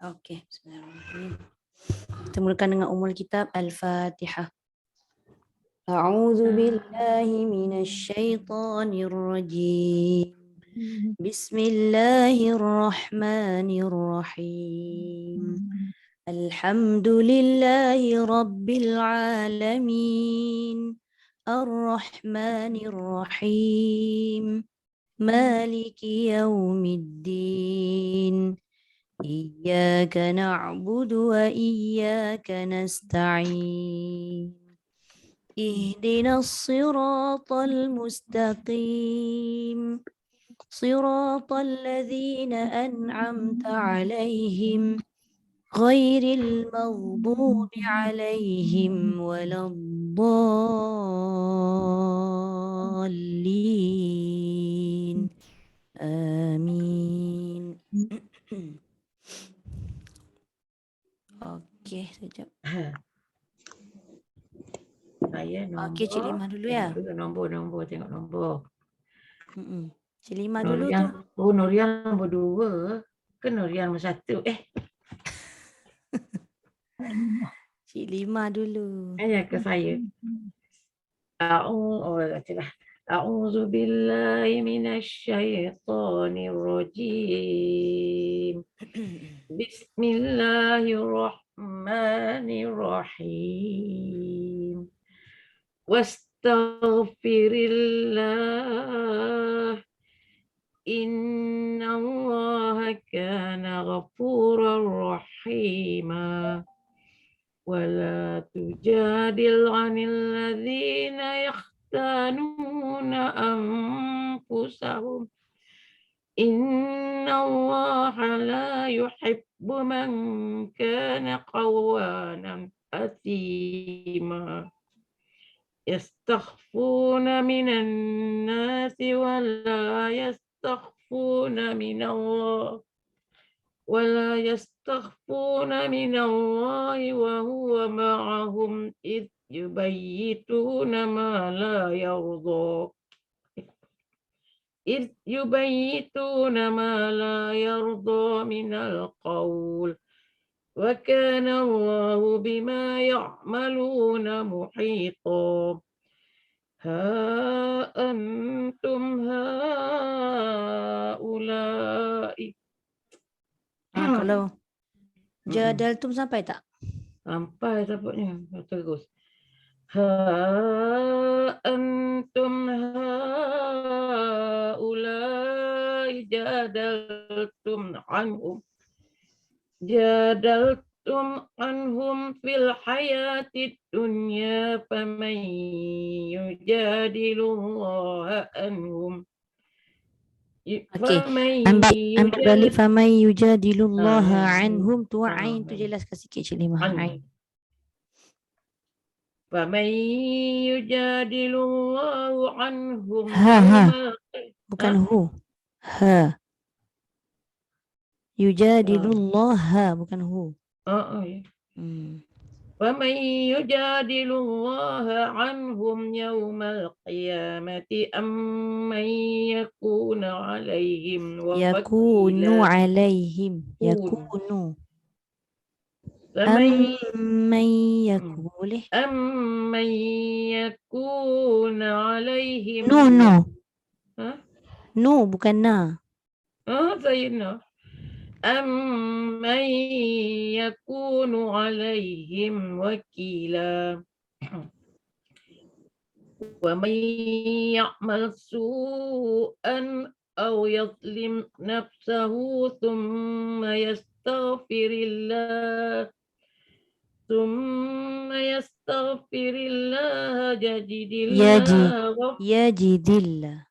Okey, bismillahirrahmanirrahim. Kita mulakan dengan umul kitab Al-Fatihah. A'udzu billahi minasy syaithanir rajim. Bismillahirrahmanirrahim. Alhamdulillahi rabbil alamin. Ar-Rahmanir Rahim. Maliki yaumiddin. إياك نعبد وإياك نستعين اهدنا الصراط المستقيم صراط الذين أنعمت عليهم غير المغضوب عليهم ولا الضالين آمين. Okey, sekejap. Saya nombor. Okey, Cik Lima dulu ya. Nombor, tengok nombor. Cik Lima dulu tu. Oh, Nurian nombor 2. Ke Nurian nombor 1? Cik Lima dulu. Ya ke saya. A'udzu billahi minasyaitonir rajim. Bismillahirrahmanirrahim. Wastaghfirillah. Innallaha kana ghafurar rahima. ولا تجادل عن الذين يختانون أنفسهم إن الله لا يحب من كان قوانا أثيما يستخفون من الناس ولا يستخفون من الله وهو معهم إذ يبيتون ما لا يرضى من القول وكان الله بما يعملون محيطا ها أنتم هؤلاء. Kalau jadaltum sampai tak? Sampai tampaknya. Terus. Ha antum haulai jadaltum anhum fil hayatid dunya faman yujadilullaha anhum. Okey, ambil balik faman yujadilullaha anhum tu ain tu jelaskan sikit Cik Lima. Ain. Faman yujadilullahu anhum. Bukan hu. Ha. Yujadilullaha bukan hu. Ya. ومن يجادل الله عنهم يوم القيامة أمن يكون عليهم وكيلا أمن يكون عليهم No bukan na. Sayyidina أمن يكون عليهم وكيلا ومن يعمل سوءا أو يظلم نفسه ثم يستغفر الله يجد الله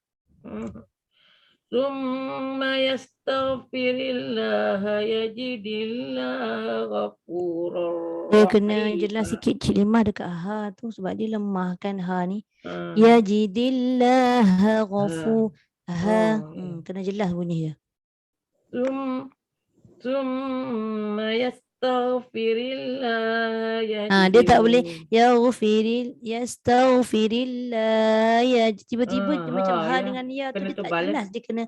ثم يستغفر الله يجد الله غفورا Dia kena jelas sikit Cik Lima dekat ha tu sebab dia lemah kan ha ni. Yajidillah ghafur. Kena jelas bunyi dia. Summa yastaghfirillah. Dia tak boleh yastaghfirillah. Tiba-tiba dia macam ha dengan ya tu dia tak jelas. Dia kena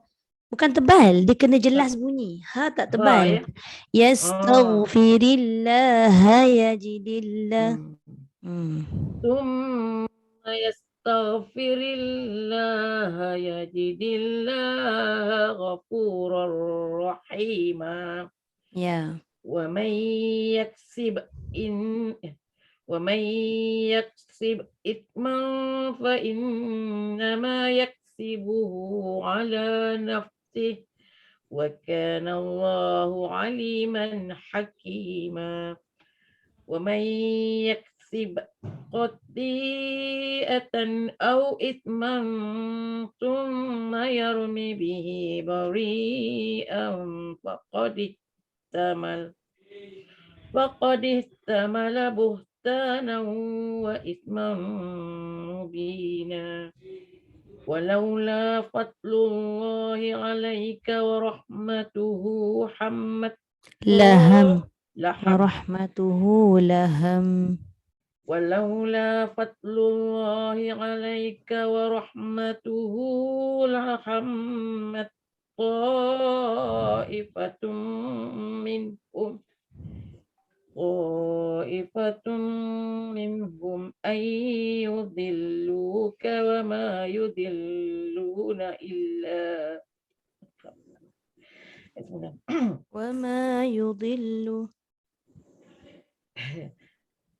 Bukan tebal, dia kena jelas bunyi. Ha tak Ha, tebal. ya. Yastaghfirillah yajidillah. Thumma yastaghfirillah yajidillah ghafurar rahima. Ya. ومن يكسب ومن يكسب إثما فإنما يكسبه على نفسه وكان الله عليما حكيما ومن يكسب خطيئة أو إثما ثم يرم به بريئا فقد احتمل بهتانا وإثما مبينا ولولا فضل الله عليك ورحمته حمت Laham. لحم Warahmatuhu laham. ولولا فضل الله عليك ورحمته لحمت طائفة منهم أن يضلوك وما يضلون وما يضل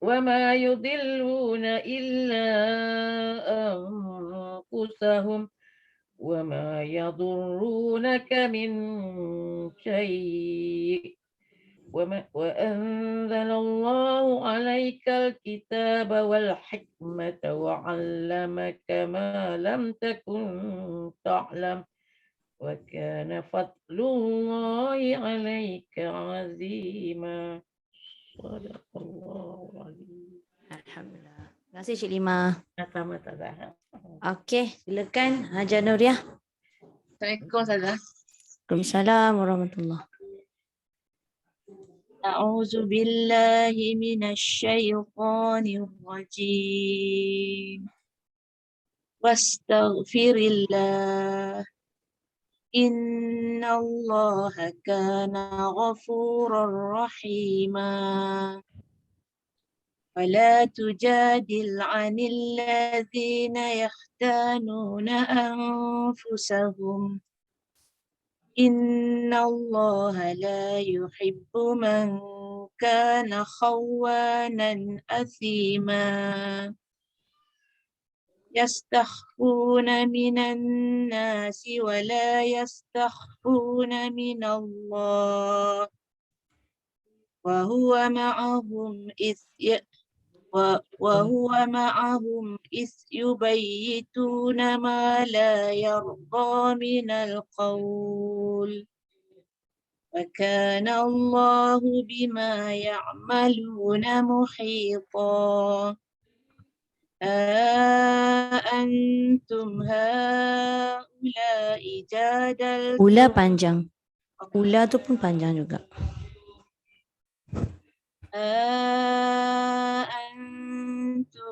وما يضلون إلا أنفسهم وما يضرونك من شيء وأنزل الله عليك الكتاب والحكمة وعلمك ما لم تكن تعلم وكان فضل الله عليك عظيما صدق الله العظيم. Alhamdulillah. Terima kasih Cik Lima. Sama-sama. Okey, silakan Hajar Nuriah. Assalamualaikum Ustazah. Waalaikumsalam warahmatullahi. A'udzu billahi minasyaitonir rajim. Wastaghfirillah. Innallaha kana ghafurar rahima. ولا تجادل عن الذين يختانون أنفسهم إن الله لا يحب من كان خوانا أثيما يستخفون من الناس ولا يستخفون من الله وهو معهم إذ يبيتون ما لا يرضى من القول وكان الله بما يعملون محيطا أنتم هؤلاء جادلتم Ula panjang. Ula tu pun panjang juga.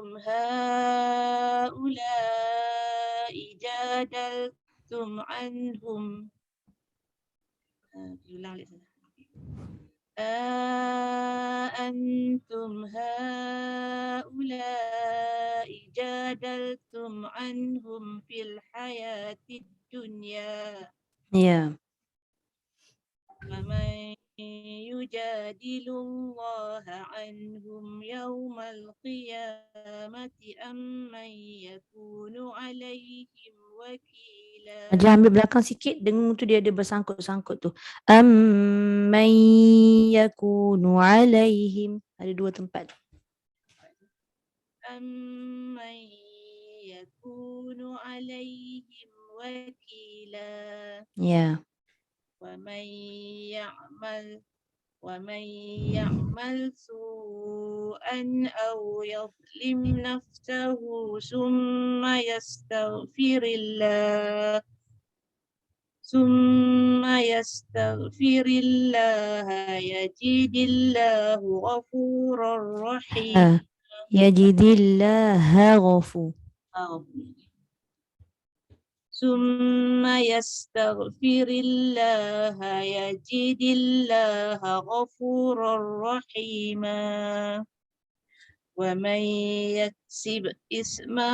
أنتم هؤلاء جادلتم عنهم أنتم هؤلاء جادلتم عنهم في الحياة الدنيا Ya. فمن يجادل الله عنهم يوم القيامة أم من يكون عليهم وكيلا. Hajar ambil belakang sikit, dengung tu dia ada bersangkut-sangkut tu. Amman yakunu alaihim. Ada dua tempat. أمن يكون عليهم وكيلا. Ya. ومن يعمل سوءا أو يظلم نفسه ثم يستغفر الله يجد الله غفورا رحيما. Yajidillaha ghafu. ثم يستغفر الله يجد الله غفورا رحيما ومن يكسب إثما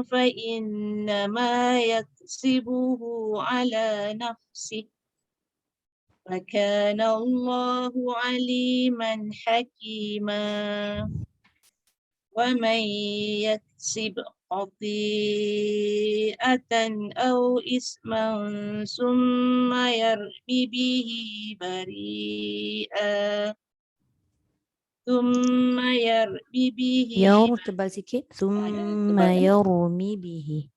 فإنما يكسبه على نفسه وكان الله عليما حكيما ومن يكسب خطيئة أو إثما ثم يرمي به بريئا ثم يرمي به tebal sikit. Thumma yarmi bihi.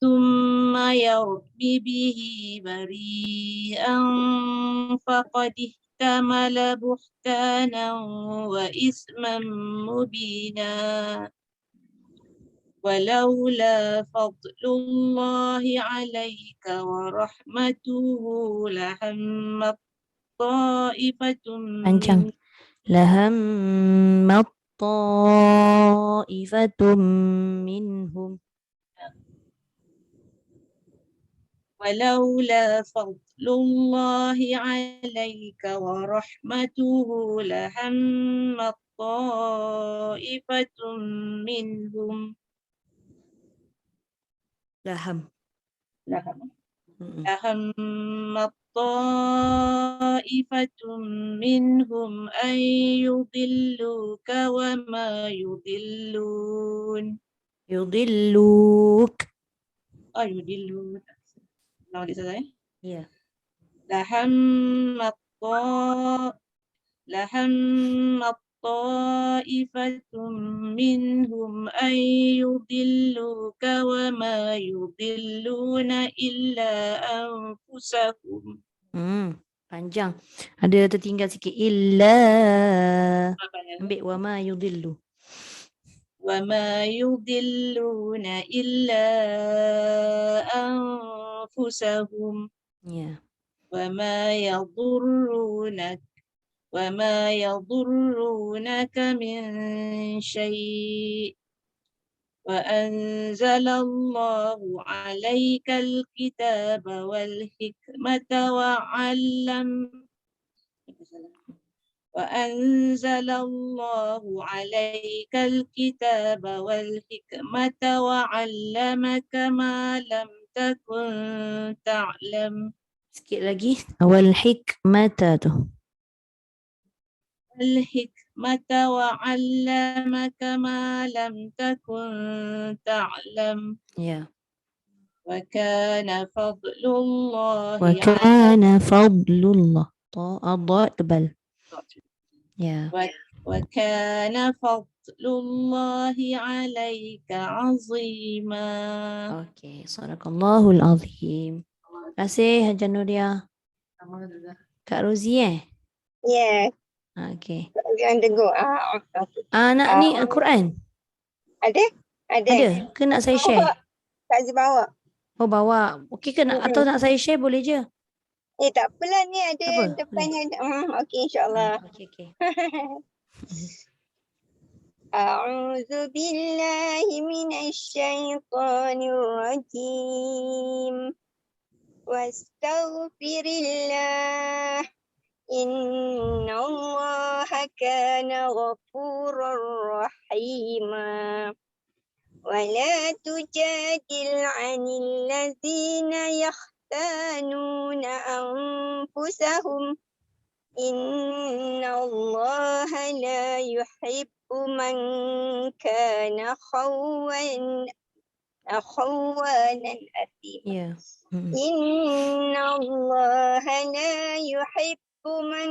ثم يرمي به بريئا فقد احتمل بهتانا وإثما مبينا ولولا فضل الله عليك ورحمته لهمت طائفة Panjang. Lahammat ta'ifatum minhum. ولولا فضل الله عليك ورحمته لهمت طائفة منهم Laham. لهمت طائفة منهم أن يضلوك وما يضلون Yudilluk. يضلون Ulang lagi saya. Ya. لهمت طائفة منهم أن يضلوك وما يضلون إلا أنفسهم Panjang. Ada tertinggal sikit. Illa. Ambil wama yudillu. وما يضلون إلا أنفسهم Ya. وما يضرونك من شيء وأنزل الله عليك الكتاب والحكمة وأنزل الله عليك الكتاب والحكمة وعلمك ما لم تكن تعلم Sikit lagi. Wal hikmata tu. الحكمة وعلمك ما لم تكن تعلم Ya. وكان فضل الله Wa kana fadlullah. Adha tebal. Ya. وكان فضل الله عليك عظيما. Okey. Sadaqallahul azim. Terima kasih Hajar Nuria. Kak Rozie Ya, Okey. jangan dengar. Nak ni Al-Quran? Ada? Ada? Ke nak saya share? Tak je bawa. Oh bawa. Okey ke nak atau nak saya share boleh je? Tak apalah ni ada Tak apa, depannya ada. Okey insyaAllah. Okey okey. A'udzu billahi minasy syaithanir rajim. Wastaghfirillah. Innallaha kana ghafurar rahima. ولا تجادل عن الذين يختانون أنفسهم إن الله لا يحب من كان خوانا أثيما. Ya. إن الله لا يحب من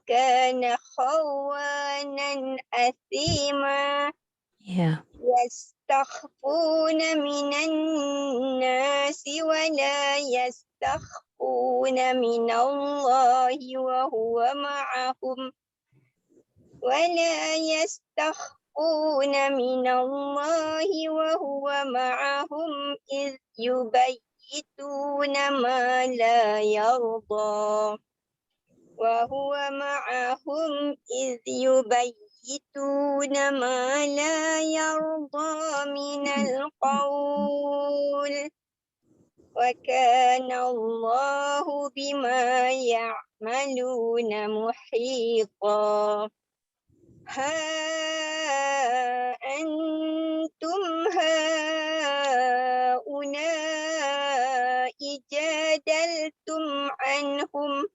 كان خوانا أثيما. Ya. يستخفون من الناس ولا يستخفون من الله وهو معهم إذ يبيتون ما لا يرضى يبيتون ما لا يرضى من القول وكان الله بما يعملون محيطا ها أنتم هؤلاء جادلتم عنهم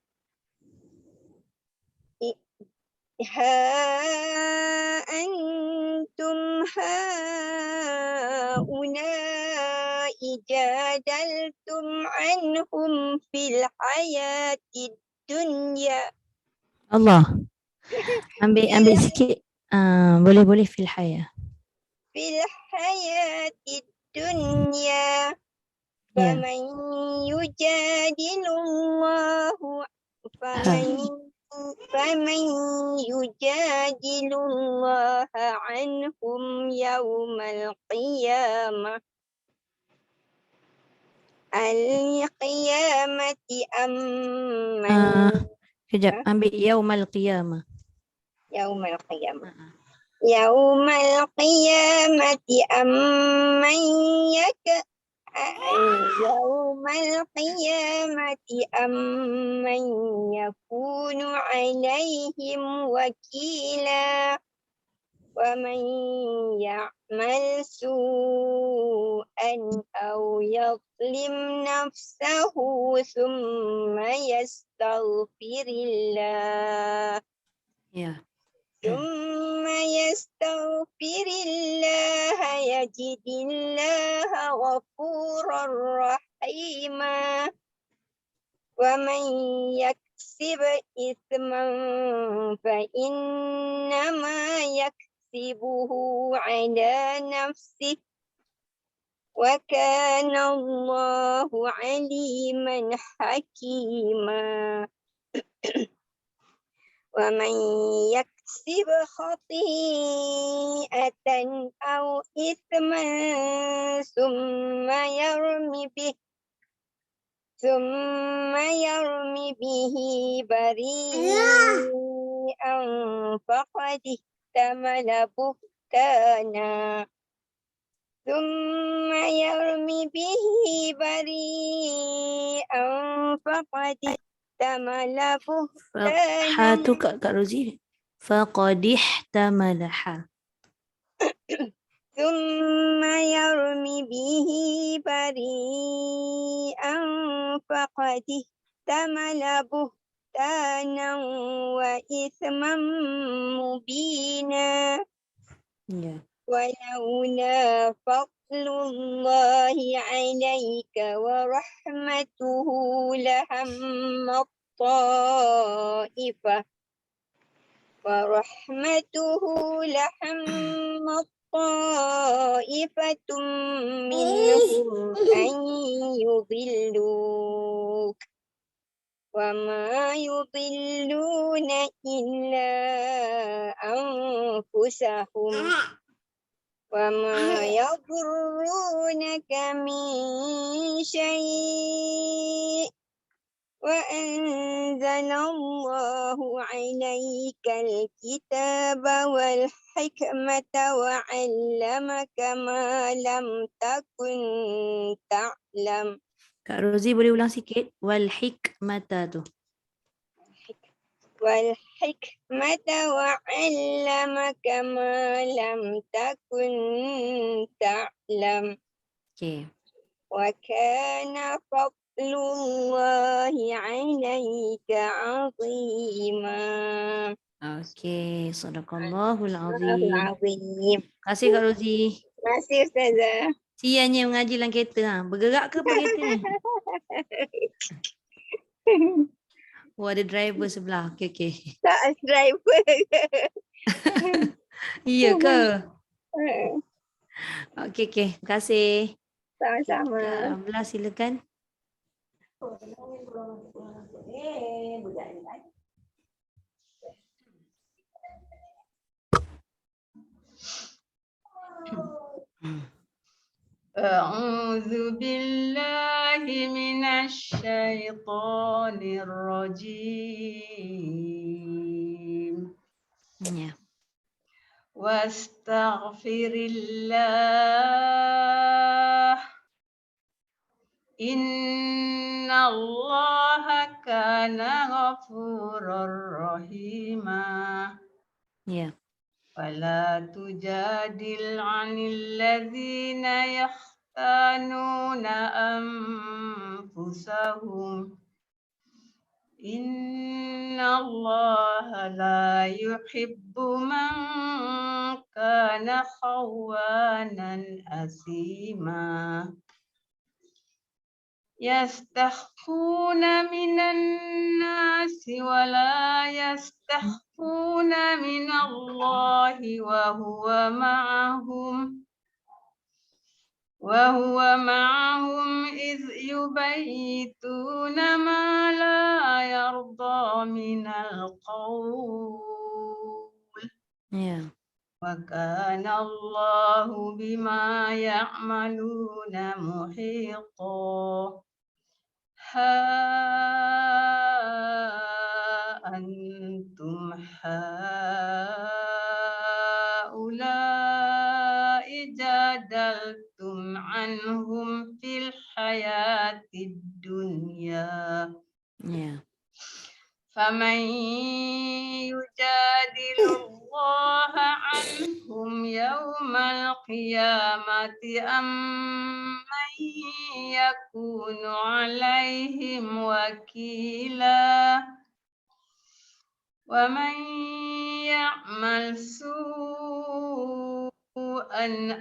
في الحياة الدنيا Allah. Ambil sikit. Boleh fil hayah. في الحياة الدنيا Ya. فمن يجادل الله فمن يجادل الله عنهم يوم القيامة أم من Kejap. Ambil yaumal qiyamah. يوم القيامة يوم القيامة أمن يوم القيامة أمن يكون عليهم وكيلا ومن يعمل سوءا أو يظلم نفسه ثم يستغفر الله يجد الله غفورا رحيما ومن يكسب إثما فإنما يكسبه على نفسه وكان الله عليما حكيما ومن يكسب خطيئة أو إثما ثم يرم به بريئا فقد احتمل بهتانا Ha tu Kak Rozi. Faqad ihtamalaha. ثم يرم به بريئا فقد احتمل بهتانا وإثما مبينا ولولا فضل الله عليك ورحمته لهم طائفة منهم أن يضلوك وما يضلون إلا أنفسهم وما يضرونك من شيء وأنزل الله عليك الكتاب والحكمة وعلمك ما لم تكن تعلم. Kak Rozi boleh ulang sikit? Wal hikmata tu. والحكمة وعلمك ما لم تكن تعلم. Okay. وكان فضل الله عليك عظيما. Okay, sadaqallahul azim. Azim. Terima kasih Kak Rozi. Terima kasih Ustazah. Siannya mengaji dalam kereta. Bergerak ke apa kereta ni? Oh, ada driver sebelah. Okay. Tak driver. Iya ke? Okay. Terima kasih. Sama-sama. Kak Abla silakan. أعوذ بالله من الشيطان الرجيم. Ya. wastaghfirillah. Innallaha kana ghafurur rahima. Ya. Wala tujadil 'anil ladzina yahtanuna anfusahum. Innallaha la yuhibbu man kana khawanan asima. Yastakhfuna minan nasi wa la yastakhfuna minallahi wa huwa ma'ahum idh yubayyituna ma la yarda minal qawl. Ya. Wa kana Allahu bima ya'maluna muhita. Ha antum haula'i jadaltum anhum fil hayatid dunya. Ya. Faman yujadilullaha anhum yawmal qiyamati amman yakunu alaihim wakila. Wa man ya'mal su'an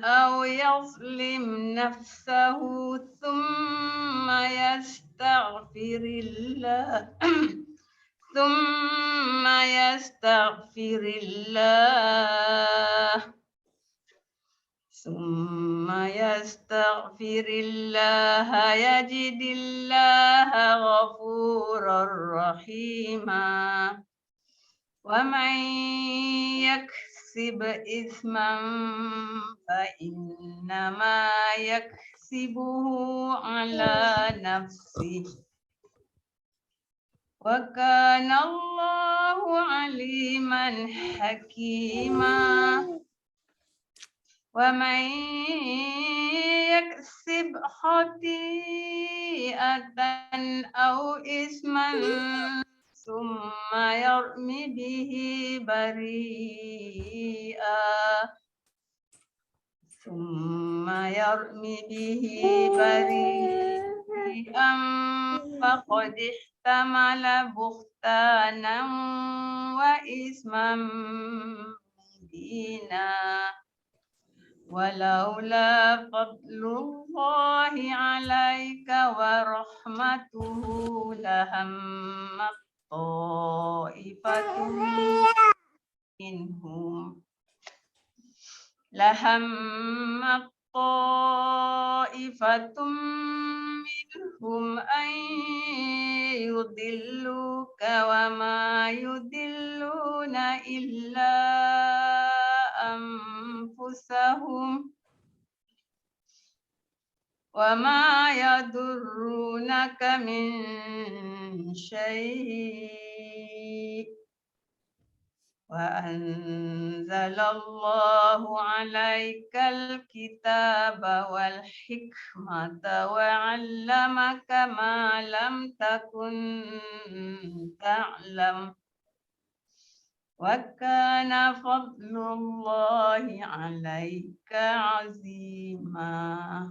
aw yazlim nafsahu thumma yastaghfirillah ثم يستغفر الله يجد الله غفورا رحيما. ومن يكسب إثما فإنما يكسبه على نفسه. Wa kana Allahu aliman hakima. Wa man yaksib khati'atan aw isman summa yarmi bihi bari'an faqad ihtamala buhtanan wa isman mubina. Walaula fadlullahi 'alaika wa rahmatuhu lahammat ta'ifatun minhum an yudilluka wa ma yudilluna illa anfusahum wa ma yadurrunaka min syai'. Wa anzalallahu 'alaikal kitaba wal hikmata wa 'allamaka ma lam takun ta'lam. Wa kana fadlullahi 'alaika 'azima.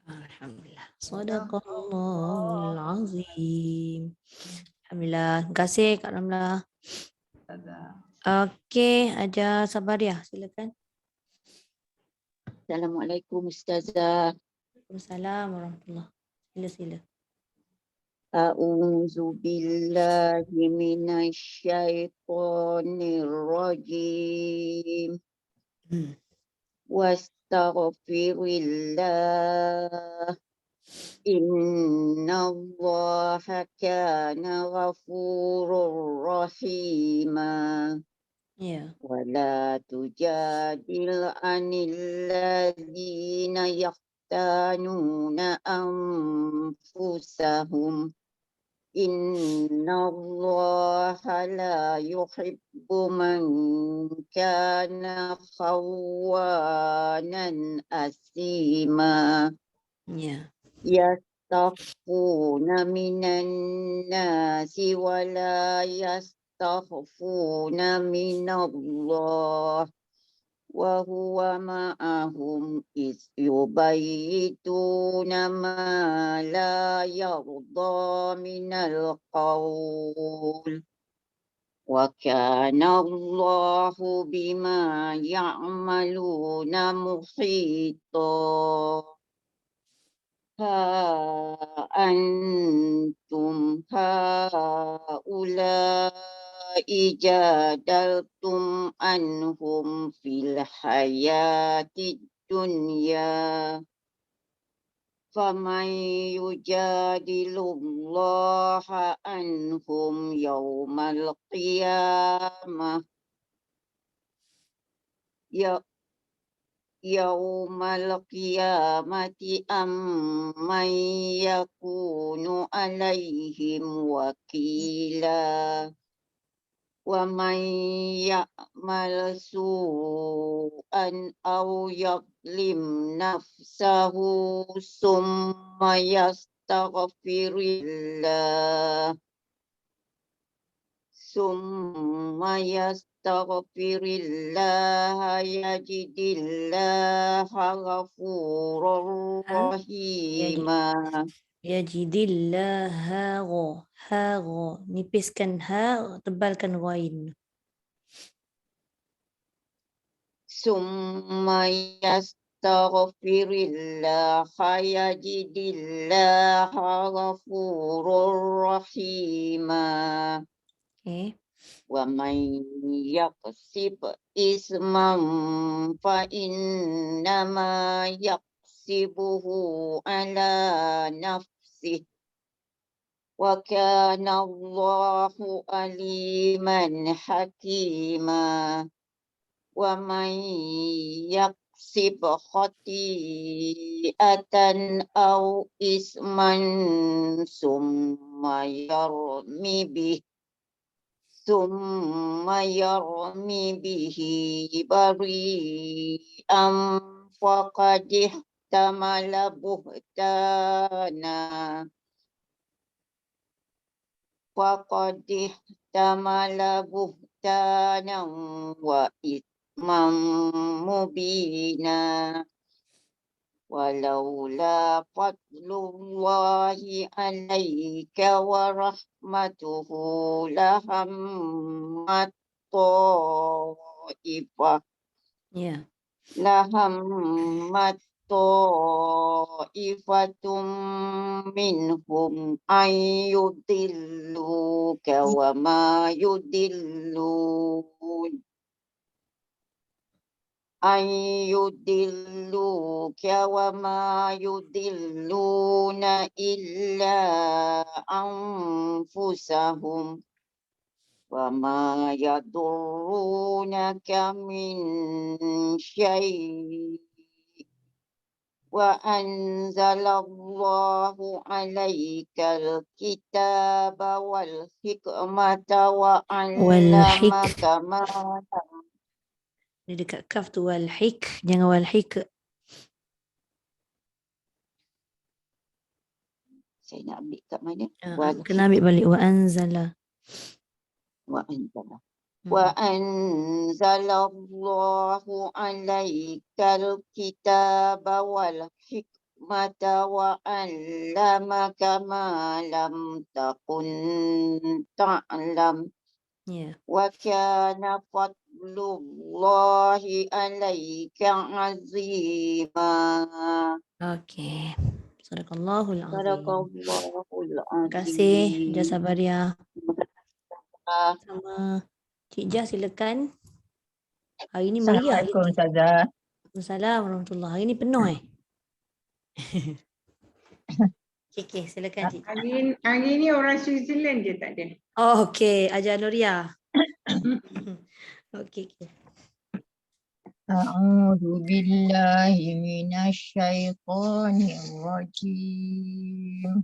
Alhamdulillah. Sadaqallahul azim. Alhamdulillah. Terima kasih Kak Ramlah. Okey, Hajar Sabariah, silakan. Assalamualaikum Ustazah. Waalaikumsalam warahmatullahi. Sila. A'udzu billahi minasyaitonir rajim. Wastaghfirillah. Innallaha kana ghafurur rahima. Ya. Wala tujadil 'anil ladzina yahtanuna anfusahum. Innallaha la yuhibbu man kana khawanan asima. Ya. Yastaghfuna minan nasi wa la yastaghfuna minallah. Wa huwa ma'ahum iz yubayyituna ma la yarda minal qawl. Wa kana Allahu bima ya'maluna muhita. Ha antum haulai jadaltum anhum fil hayati dunya. Faman yujadilullaha anhum yawmal qiyamah. Yaumal qiyamati amman yakunu alaihim wakila. Wa man ya'mal su'an aw yadlim nafsahu summa yastaghfirillah. Yajidillaha ghafurur rahima. Yajidillaha gho. Ha gho. Nipiskan ha, tebalkan ghain. Summa yastaghfirillaha yajidillaha ghafurur rahima. Okay. Wa man yaksib isman fa innama yaksibuhu ala nafsih. Wa kana Allahu aliman hakima. Wa man yaksib khati'atan aw isman summa yarmi bihi bari'an faqad ihtamala buhtana wa ithman mubina. Walaula fadlullahi alaika wa rahmatuhu lahammat ta'ifah. Ya. Lahammat ta'ifatum minhum ayyudilluka wa ma yudillun. Ayyudilluka wa ma yudilluna illa anfusahum. Wa ma yadurrunaka min syai'. Wa anzalallahu alaikal kitaba wal hikmata wa 'allamaka ma Ni dekat kaf tu wal hik, jangan wal hik. saya nak ambil kat mana? Kena ambil balik wa anzala. Wa anzalallahu alaikal kitaba wal hikmata wa 'allamaka ma lam takun ta'lam. Ya. Wa kana fadlullahi alaika azima. Okey. Sadaqallahul azim. Sadaqallahul azim. Terima kasih Jasa Baria. Ah, Sama Cik Jah, silakan. Hari ni meriah. Assalamualaikum Ustazah. Waalaikumsalam warahmatullahi. Hari ni penuh Okey, silakan Cik. Hari ni orang Switzerland je tak ada. Oh, okey. Ajar Nuria. Okey. A'udzu billahi minasyaitonir rajim.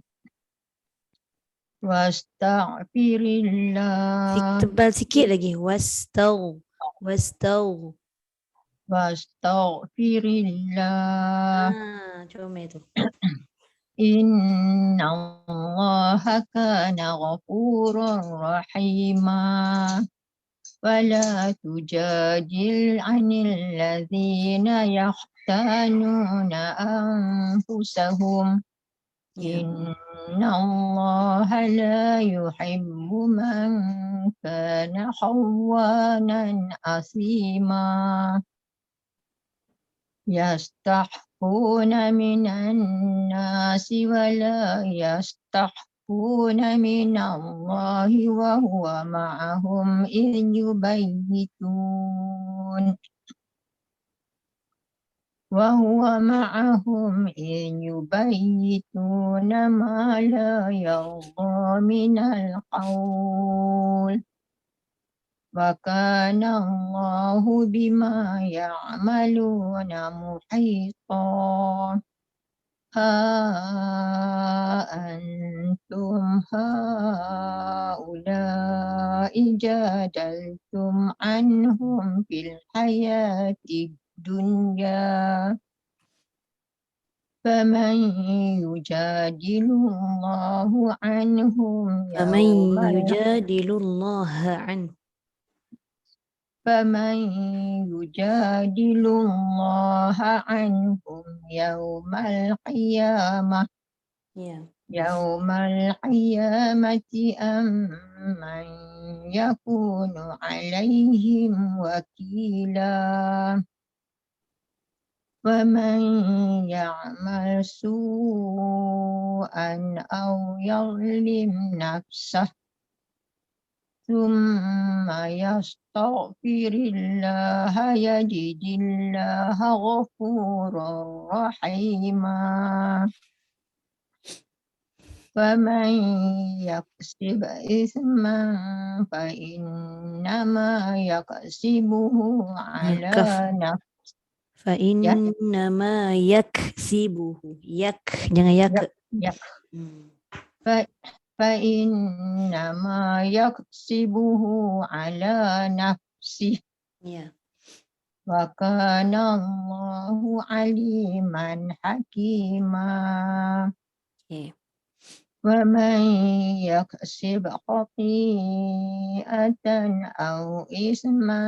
Wastaghfirillah. Tebal sikit lagi. Wastau. Wastaghfirillah. Comel tu. Inna Allaha kana ghafuran rahima. ولا تجادل عن الذين يختانون أنفسهم إن الله لا يحب من كان خوانا أثيما يستحقون من الناس ولا يستحقون من الله وهو معهم إذ يبيتون ما لا يرضى من القول وكان الله بما يعملون محيطا أنتم هؤلاء جادلتم عنهم في الحياة الدنيا فمن يجادل الله عنهم يوم القيامة أم من يكون عليهم وكيلا ومن يعمل سوءا أو يظلم نفسه ثم يستغفر الله يجد الله غفورا رحيما ومن يكسب إثما فإنما يكسبه على نفسه فإنما يكسبه jangan yak. فإنما يكسبه على نفسه وكان الله عليما حكيما ومن يكسب خطيئة أو إثما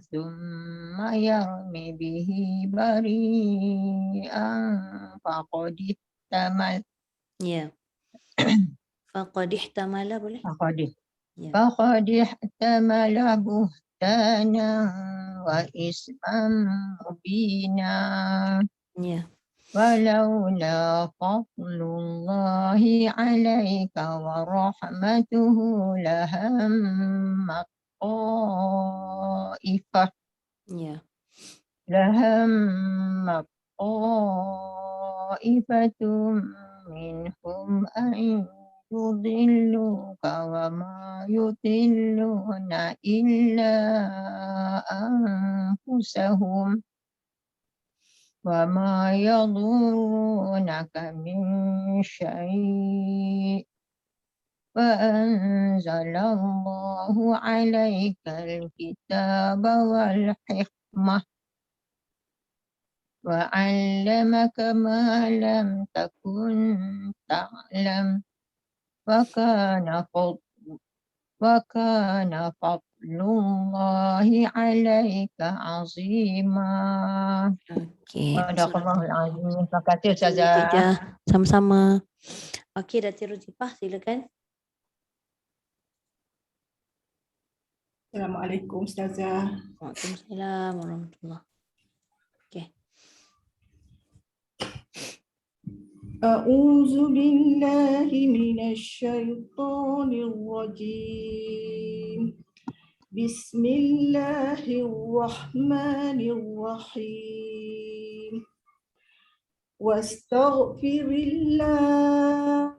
ثم يرم به بريئا فقد احتمل بهتانا وإثما مبينا ولولا فضل الله عليك ورحمته لهمت طائفة منهم أن يضلوك وما يضلون إلا أنفسهم وما يضرونك من شيء وأنزل الله عليك الكتاب والحكمة وعلمك ما لم تكن تعلم وكان فضل الله عليك عظيما. Sadaqallahul azim. Terima kasih Ustazah. Sama-sama. Okey, Datin Ruzifah, silakan. Assalamualaikum Ustazah. Waalaikumsalam warahmatullahi. Okey. A'udzu billahi minasyaitonir rajim. Bismillahirrahmanirrahim. Wastaghfirillah.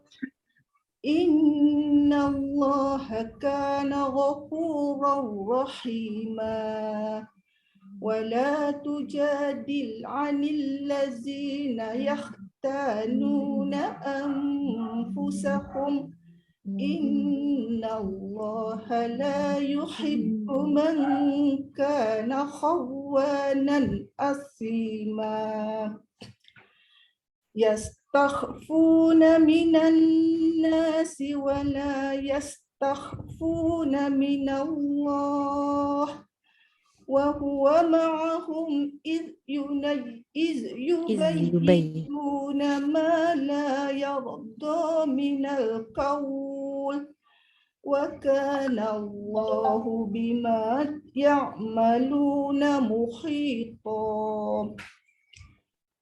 Innallaha kana ghafuran rahima. Wala tujadil 'anil ladzina yakhtanuna anfusahum إن الله لا يحب من كان خوانا أثيما يستخفون من الناس ولا يستخفون من الله وهو معهم إذ يبيتون ما لا يرضى من القول وكان الله بما يعملون محيطا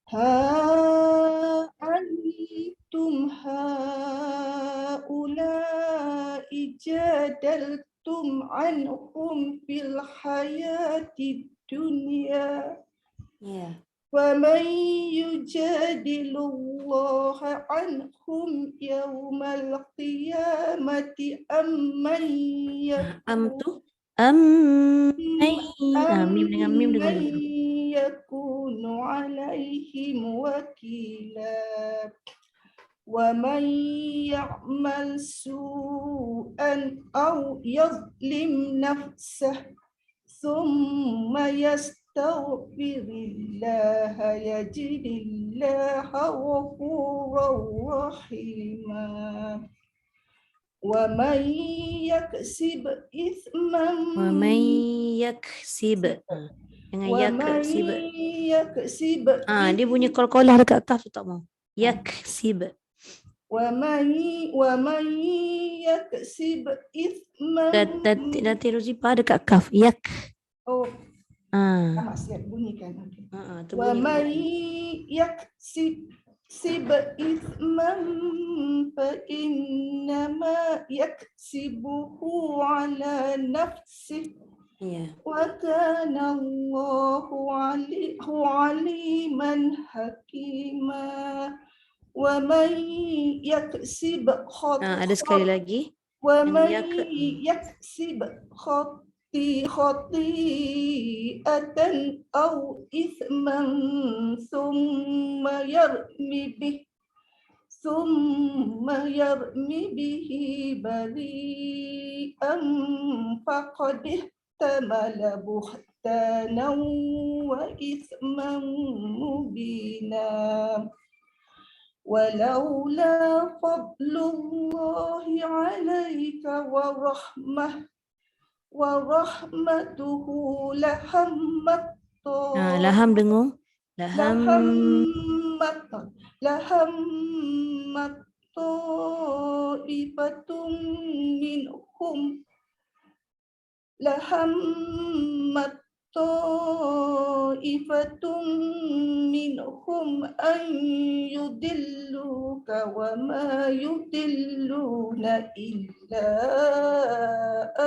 ها أنتم هؤلاء جادلتم عنهم في الحياة الدنيا ومن يجادل الله عنهم يوم القيامة أم من يكون عليهم وكيلا ومن يعمل سوءا أو يظلم نفسه ثم يستغفر الله يجد الله غفورا رحيما ومن يكسب إثما dia bunyi qalqalah dekat kaf tu tak mau. Yaksib. ومن يكسب إثما Datin Rozipa dekat kaf. Yak. Oh, maksud bunyikan. ومن يكسب إثما فإنما يكسبه على نفسه وكان الله عليما حكيما ومن يكسب ada sekali lagi. ومن يكسب خطيئة أو إثما ثم يرمي به بريئا فقد احتمل بهتانا وإثما مبينا ولولا فضل الله عليك ورحمته لهمت Laham dengung. لهمت طائفة منهم أن يضلوك وما يضلون إلا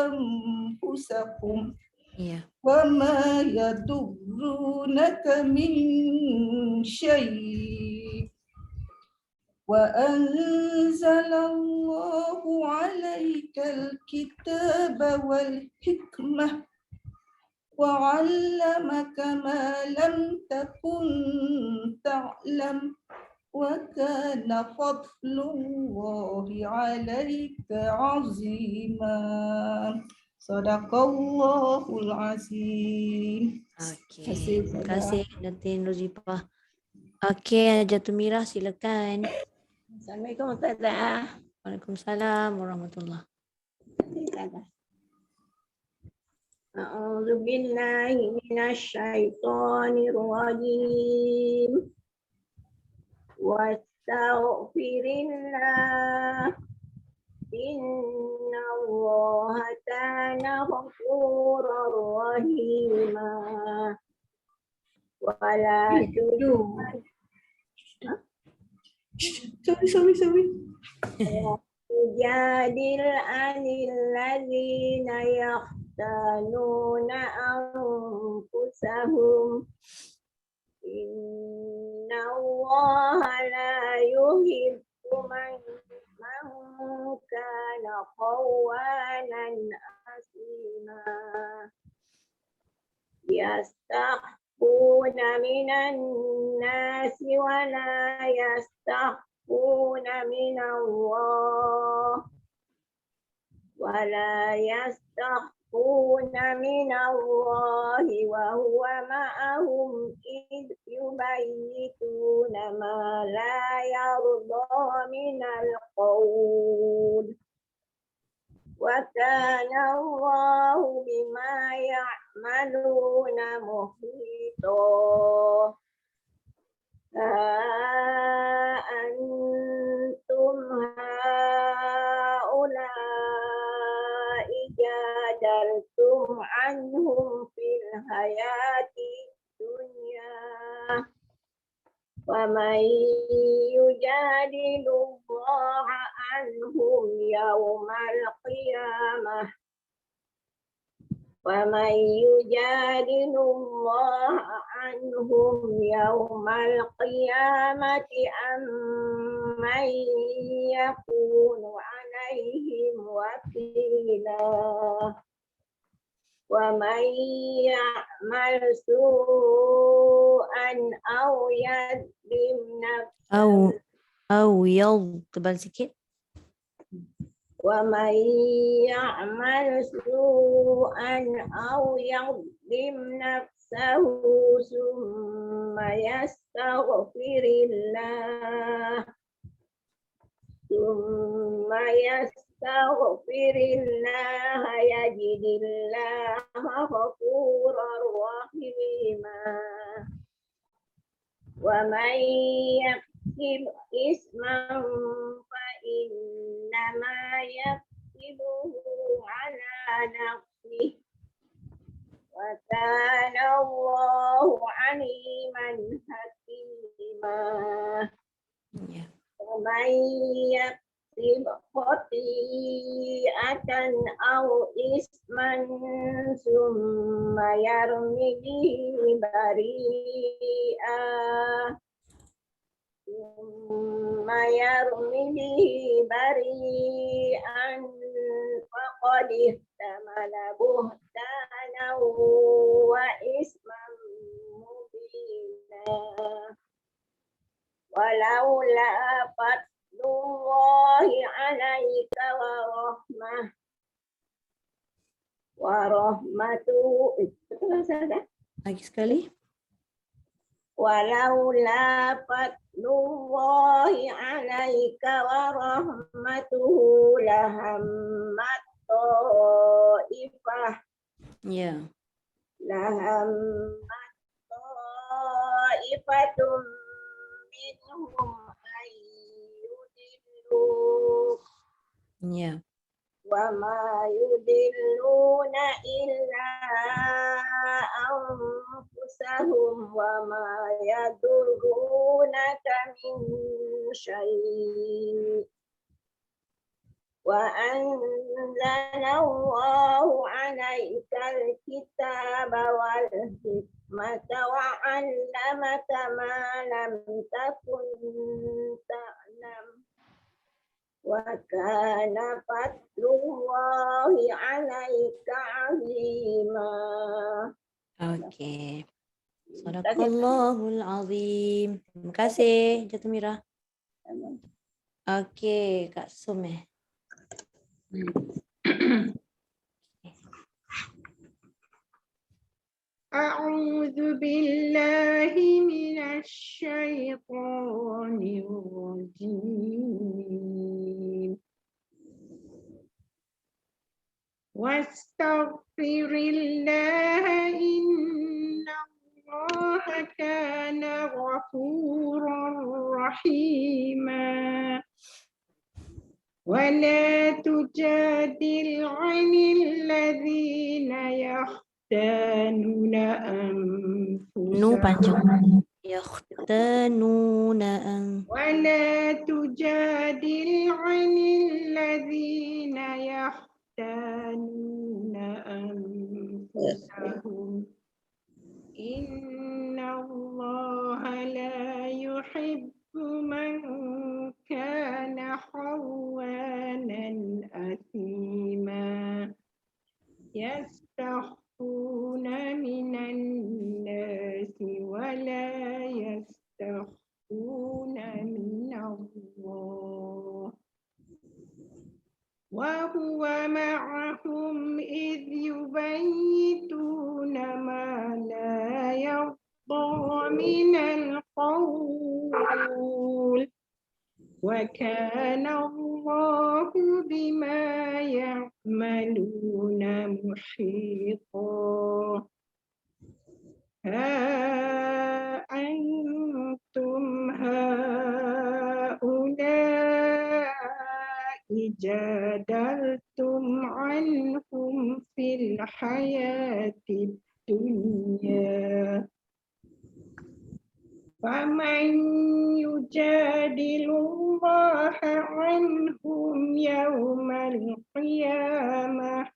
أنفسهم وما يضرونك من شيء وأنزل الله عليك الكتاب والحكمة وعلمك ما لم تكن تعلم وكان فضل الله عليك عظيما صدق الله العظيم. Terima kasih Datin Rozipa. Okey, Jatumira silakan. Assalamualaikum Ustazah. Waalaikumsalam warahmatullahi. A'udzu billahi minasyaitonir rajim. Wastaghfirillah. Inna Allaha kana ghafurur rahima. Wala Sorry. Tujadil anil ladzina yahtanuna anfusahum. Inna Allaha la yuhibbu man kana khawanan asima. يستخفون من الناس ولا يستخفون من الله ولا يستخفون من الله وهو معهم إذ يبيتون ما لا يرضى من القول وكان الله بما يعملون محيطا ها أنتم هؤلاء جادلتم عنهم في الحياة الدنيا ومن يجادل الله عنهم يوم القيامة ومن يجادل الله عنهم يوم القيامة أم من يكون عليهم وكيلا ومن يعمل سوءا أو يظلم نفسه أو tebal sikit. ومن يعمل سوءا أو يظلم نفسه ثم يستغفر الله يجد الله غفورا رحيما ومن يكسب إثما فإنما يكسبه على نفسه وكان الله عليما حكيما ومن يكسب خطيئة أو إثما ثم يرمي به بريئا فقد احتمل بهتانا وإثما مبينا ولولا فضل الله عليك ورحمته Lagi sekali. ولولا فضل الله عليك ورحمته لهمت طائفة منهم أن يضلوك وما يضلون إلا أنفسهم وما يضرونك من شيء وأنزل الله عليك الكتاب والحكمة وعلمك ما لم تكن تعلم وكان فضل الله عليك عظيما. Okey. Sadaqallahul azim. Terima kasih Jatumira. Okey, Kak Sum. أعوذ بالله من الشيطان الرجيم واستغفر الله إن الله كان غفورا رحيما ولا تجادل عن الذين يختانون أنفسهم ولا تجادل عن الذين يختانون أنفسهم إن الله لا يحب من كان خوانا أثيما يستخفون من الناس ولا يستخفون من الله وهو معهم إذ يبيتون ما لا يرضى من القول وكان الله بما يعملون محيطا ها أنتم هؤلاء جادلتم عنهم في الحياة الدنيا فمن يجادل الله عنهم يوم القيامة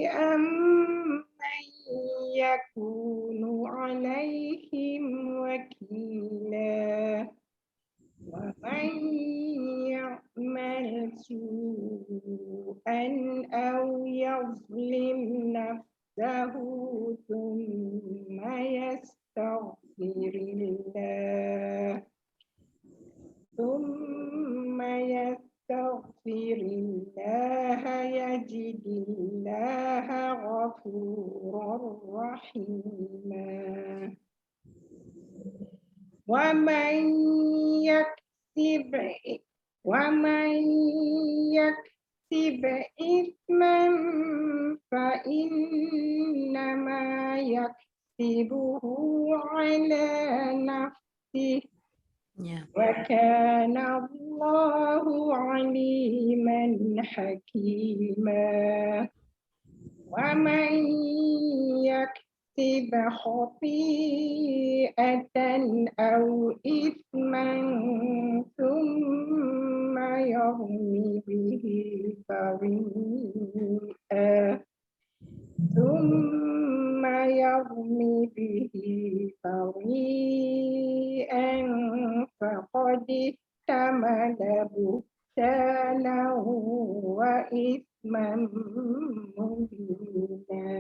أم من يكون عليهم وكيلا ومن يعمل سوءا أو يظلم نفسه ثم يستغفر الله يجد الله غفورا رحيما ومن يكسب إثما فإنما يكسبه على نفسه وكان الله عليما حكيما ومن يكسب خطيئة أو إثما ثم يرمي به بريئا فقد احتمل بهتانا وإثما مبينا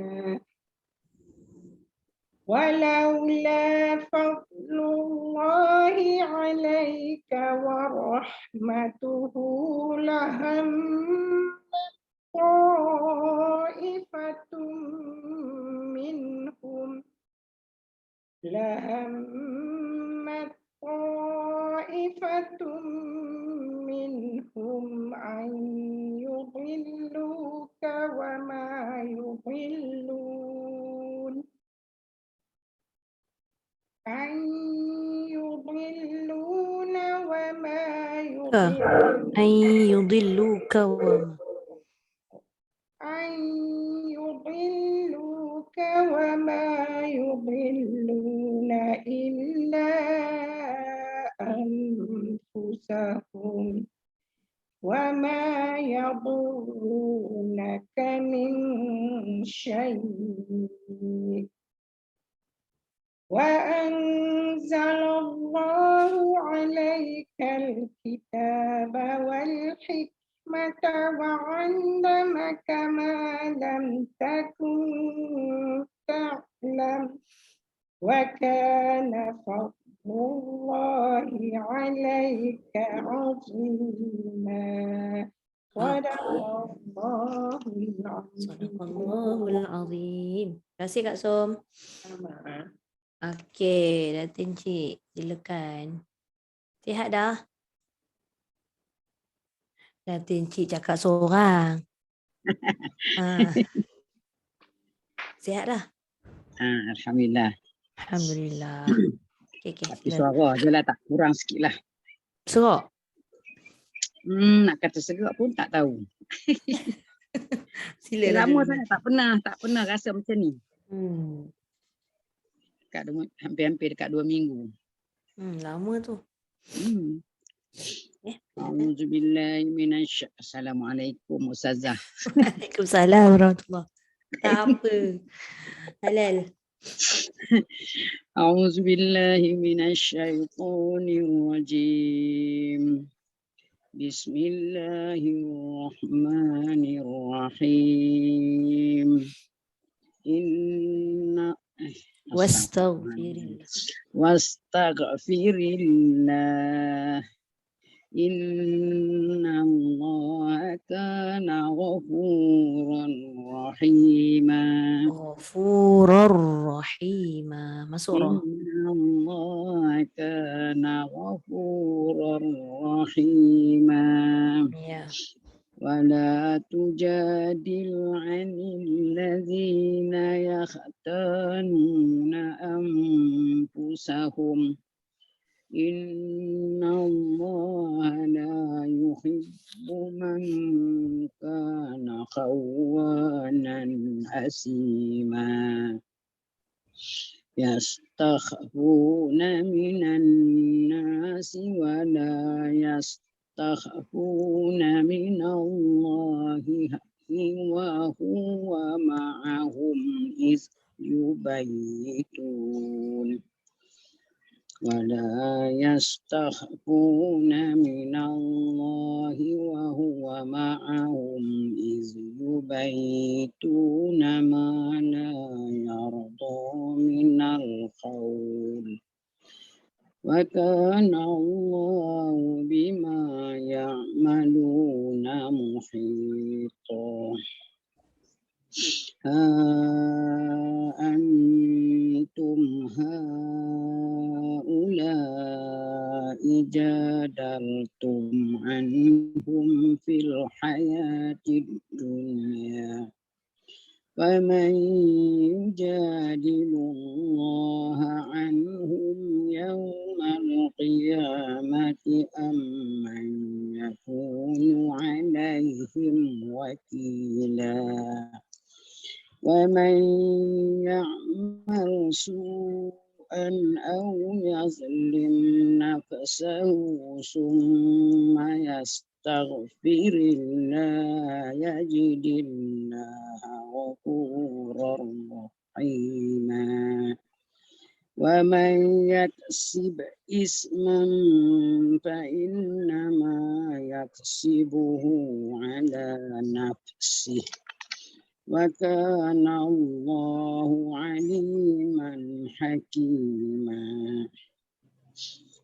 ولولا فضل الله عليك ورحمته لهمت طائفة منهم أن يضلوك وما يضلون وما يضلون إلا أنفسهم وما يضرونك من شيء وأنزل الله عليك الكتاب والحكمة وعلمك ما لم تكن تعلم وكان فضل الله عليك عظيما Sadaqallahul azim. Terima kasih Kak Som. Okey, Datin Cik, silakan. Sihat dah? Datin Cik cakap seorang. Sihat dah? Alhamdulillah. Alhamdulillah. Okay, Tapi suara je lah tak kurang sikit lah. Serak? Nak kata serak pun tak tahu. Silalah. Lama sangat tak pernah rasa macam ni. Hampir-hampir dekat 2 minggu. Lama tu. Auzubillahi minasy. Assalamualaikum Ustazah. Waalaikumsalam warahmatullahi. Tak apa. Halal. Auzubillahi minasyaitonir rajim. Bismillahirrahmanirrahim. Inna Wastaghfirillah. Wastaghfirillah. إن الله كان غفورا رحيما Ghafurar rahima. Masuk roh. إن الله كان غفورا رحيما Ya. ولا تجادل عن الذين يختانون أنفسهم إن الله لا يحب من كان خوانا أثيما يستخفون من الناس ولا يستخفون من الله وهو معهم إذ يبيتون ولا يستخفون من الله وهو معهم إذ يبيتون ما لا يرضى من القول وكان الله بما يعملون محيطا ها أنتم هؤلاء جادلتم عنهم في الحياة الدنيا فمن يجادل الله عنهم يوم القيامة أم من يكون عليهم وكيلا ومن يعمل سوءا أو يظلم نفسه ثم يستغفر الله يجد الله غفورا رحيما ومن يكسب إثما فإنما يكسبه على نفسه وكان الله عليما حكيما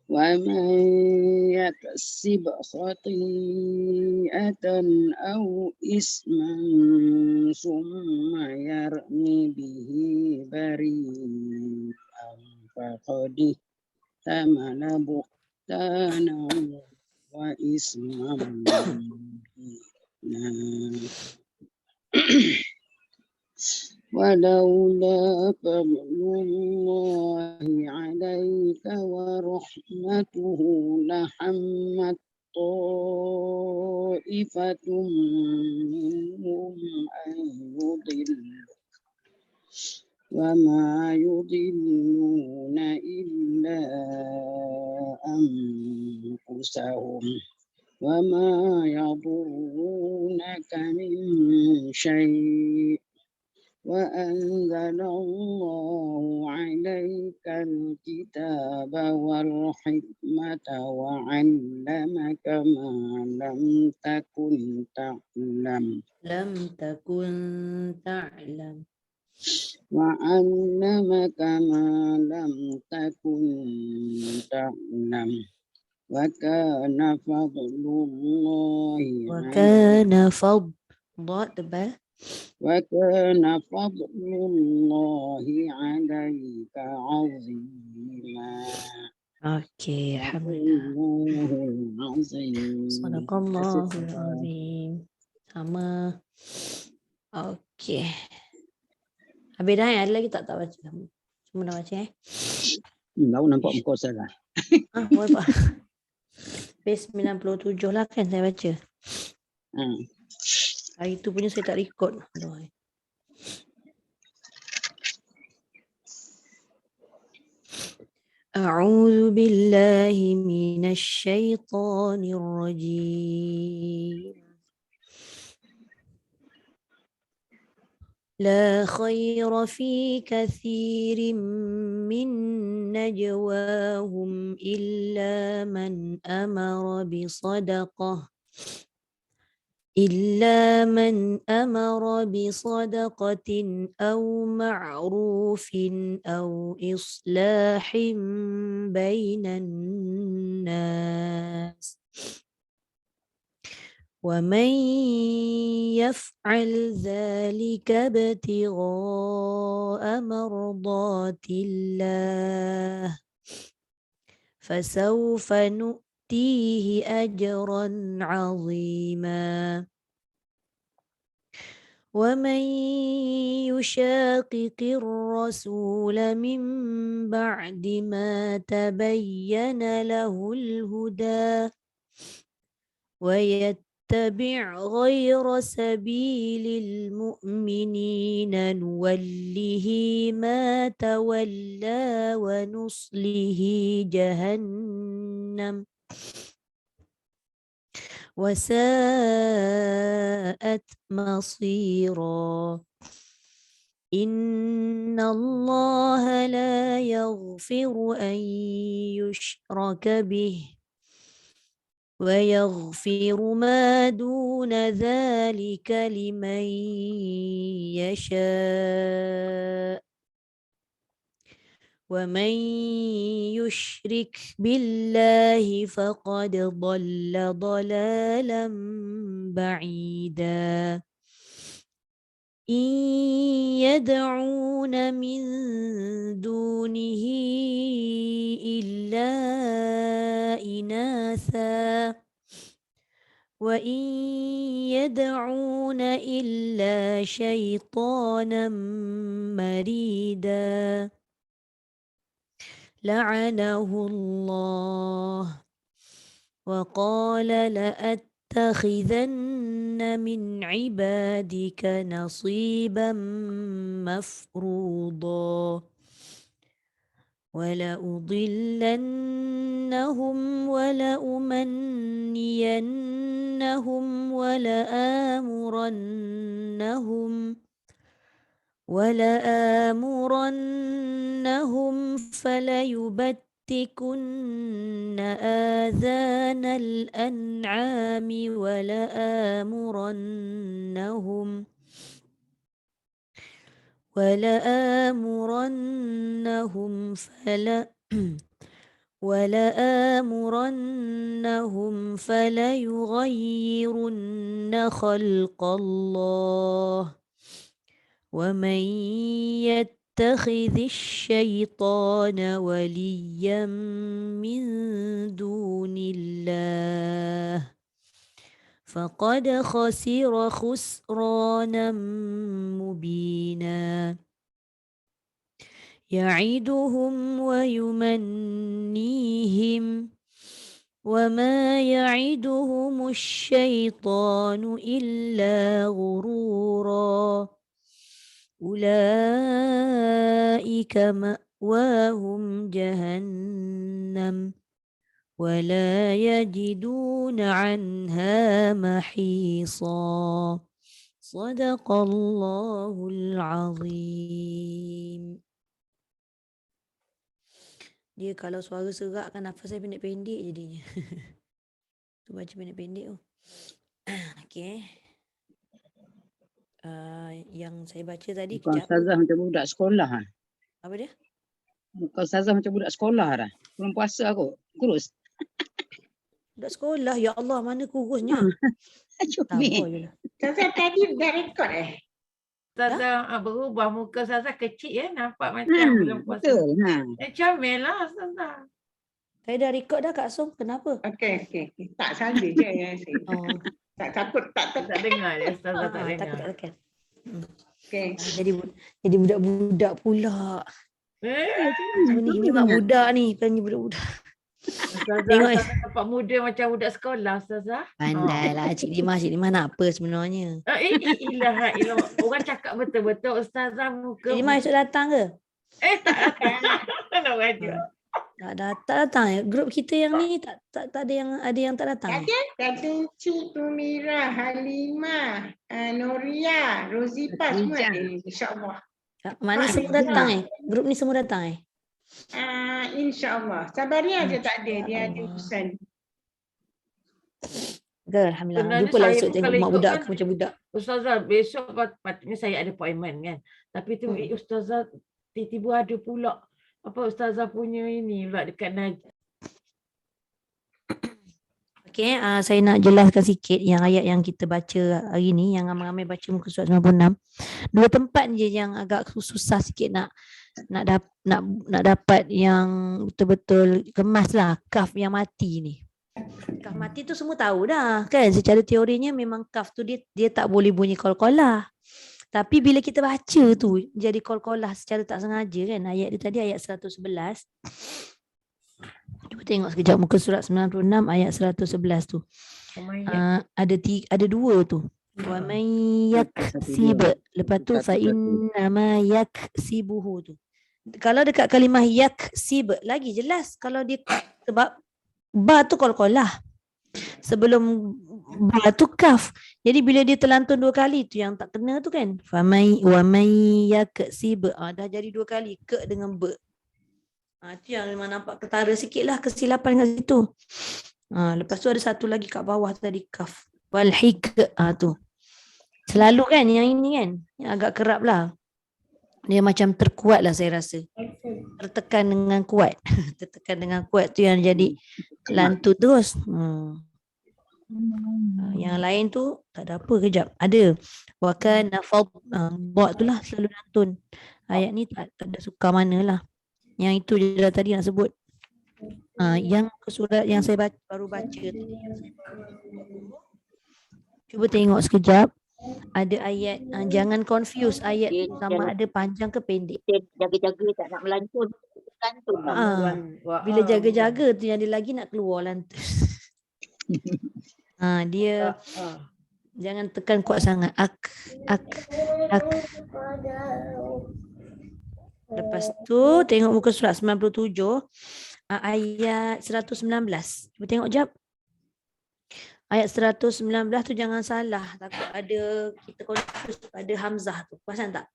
ومن يكسب خطيئة أو إثما ثم يرم به بريئا فقد احتمل بهتانا وإثما مبينا ولولا فضل الله عليك ورحمته لحمت طائفة منهم أن يضلوا وما يضلون إلا أنفسهم وما يضرونك من شيء وأنزل الله عليك الكتاب والحكمة وعلمك ما لم تكن تعلم وعلمك ما لم تكن تعلم وكان فضل الله عليك عظيما. Okey, alhamdulillah. Azim. Sadaqallahul azim. Sama. Okey. Habis dah ada lagi tak baca? Semua dah baca Baru nampak muka saya. Boleh Pak. Page 97 lah kan saya baca. Hari tu punya saya tak record. Aduh. A'udzu billahi minasy syaithanir rajim. لا خير في كثير من نجواهم إلا من أمر بصدقة أو معروف أو إصلاح بين الناس ومن يفعل ذلك ابتغاء مرضات الله فسوف نؤتيه أجرا عظيما ومن يشاقق الرسول من بعد ما تبين له الهدى ويتبع غير سبيل المؤمنين نوله ما تولى ونصله جهنم وساءت مصيرا إن الله لا يغفر أن يشرك به ويغفر ما دون ذلك لمن يشاء ومن يشرك بالله فقد ضل ضلالا بعيدا إن يدعون من دونه إلا إناثا وإن يدعون إلا شيطانا مريدا لعنه الله وقال لأتخذن من عبادك نصيبا مفروضا ولأضلنهم ولأمنينهم ولآمرنهم فليبتكن آذان الأنعام ولآمرنهم فليغيرن خلق الله ومن يتخذ الشيطان وليا من دون الله فقد خسر خسرانا مبينا يعدهم ويمنيهم وما يعدهم الشيطان إلا غرورا أولئك مأواهم جهنم ولا يجدون عنها محيصا صدق الله العظيم. Dia kalau suara serak kan nafas saya pendek-pendek jadinya. Tu baca pendek-pendek tu. Okey. Yang saya baca tadi Bukan ustazah macam budak sekolah. Apa dia? Bukan ustazah macam budak sekolah dah. Belum puasa aku. Kurus. Budak sekolah, ya Allah, mana kurusnya? Comel. Ustazah tadi dah rekod Ustazah berubah muka Ustazah kecil ya, nampak macam belum puasa. Betul. Comel lah Ustazah. Saya dah record dah Kak Som, kenapa? Okey. Tak saja je ya. Oh. Tak takut tak dengar dia, Ustazah tak dengar. Takut tak dekat. Okey. Jadi budak-budak pula. Ini mak budak ni, bukannya budak-budak. Ustazah nampak muda macam budak sekolah Ustazah. Pandailah Cik Limah nak apa sebenarnya? Ilah. Orang cakap betul-betul Ustazah muka. Cik Limah esok datang ke? Tak datang. Nak raja. Tak datang ya. Grup kita yang ni tak ada yang tak datang. Ada Cik Tumira, Halimah, Noria, Rozipa semua ada insya-Allah. Mana semua datang Grup ni semua datang InsyaAllah. Sabaria je tak ada. Dia ada urusan. Alhamdulillah. Lupa lah esok tengok mak budak macam budak. Ustazah, besok patutnya saya ada appointment kan. Tapi tu Ustazah tiba-tiba ada pula. Apa Ustazah punya ini pula dekat Najib. Okey, saya nak jelaskan sikit yang ayat yang kita baca hari ni, yang ramai-ramai baca muka surat 96. Dua tempat je yang agak susah sikit nak dapat yang betul-betul kemas lah, kaf yang mati ni. Kaf mati tu semua tahu dah kan, secara teorinya memang kaf tu dia tak boleh bunyi qalqalah. Tapi bila kita baca tu jadi qalqalah secara tak sengaja kan. Ayat dia tadi ayat 111. Cuba tengok sekejap muka surat 96 ayat 111 tu. Ada dua tu. Wa man yaksib, lepas tu fa inna ma yaksibuhu tu. Kalau dekat kalimah yaksib lagi jelas kalau dia, sebab ba tu qalqalah. Sebelum ba tu kaf. Jadi bila dia terlantun dua kali tu yang tak kena tu kan. Fa wa man yaksib, dah jadi dua kali ke dengan ba. Itu yang memang nampak ketara sikit lah kesilapan kat situ. Lepas tu ada satu lagi kat bawah tadi kaf. Wal hik, tu. Selalu kan yang ini kan, yang agak kerap lah. Dia macam terkuat lah saya rasa. Tertekan dengan kuat. Tertekan dengan kuat tu yang jadi lantun terus. Yang lain tu tak ada apa, kejap. Ada. Wa kana buat tu lah selalu lantun. Ayat ni tak ada suka mana lah. Yang itu je lah tadi nak sebut. Yang surat yang saya baru baca tadi. Cuba tengok sekejap. Ada ayat, jangan confuse ayat sama ada panjang ke pendek. Jaga-jaga tak nak melantun. Bila jaga-jaga tu yang dia lagi nak keluar lantun. Dia jangan tekan kuat sangat. Ak. Lepas tu tengok muka surat 97 ayat 119. Cuba tengok jap. Ayat 119 tu jangan salah. Takut ada kita confuse pada hamzah tu. Perasan tak?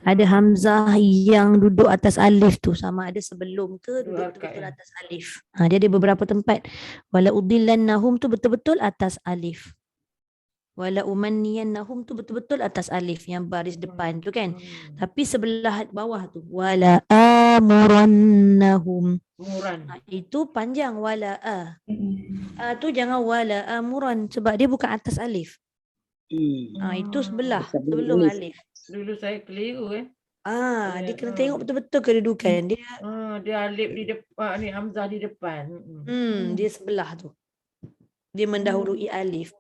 Ada hamzah yang duduk atas alif tu, sama ada sebelum ke duduk betul-betul atas alif. Dia ada beberapa tempat. Wala udillannahum tu betul-betul atas alif. Wala umanniyannahum tu betul-betul atas alif yang baris depan tu kan. Tapi sebelah bawah tu wala amurannahum. Itu panjang wala tu jangan wala amuran sebab dia bukan atas alif. Itu sebelah sebelum alif. Dulu saya keliru Dia kena tengok betul-betul kedudukan dia. Dia alif di depan ni, hamzah di depan. Dia sebelah tu. Dia mendahului alif.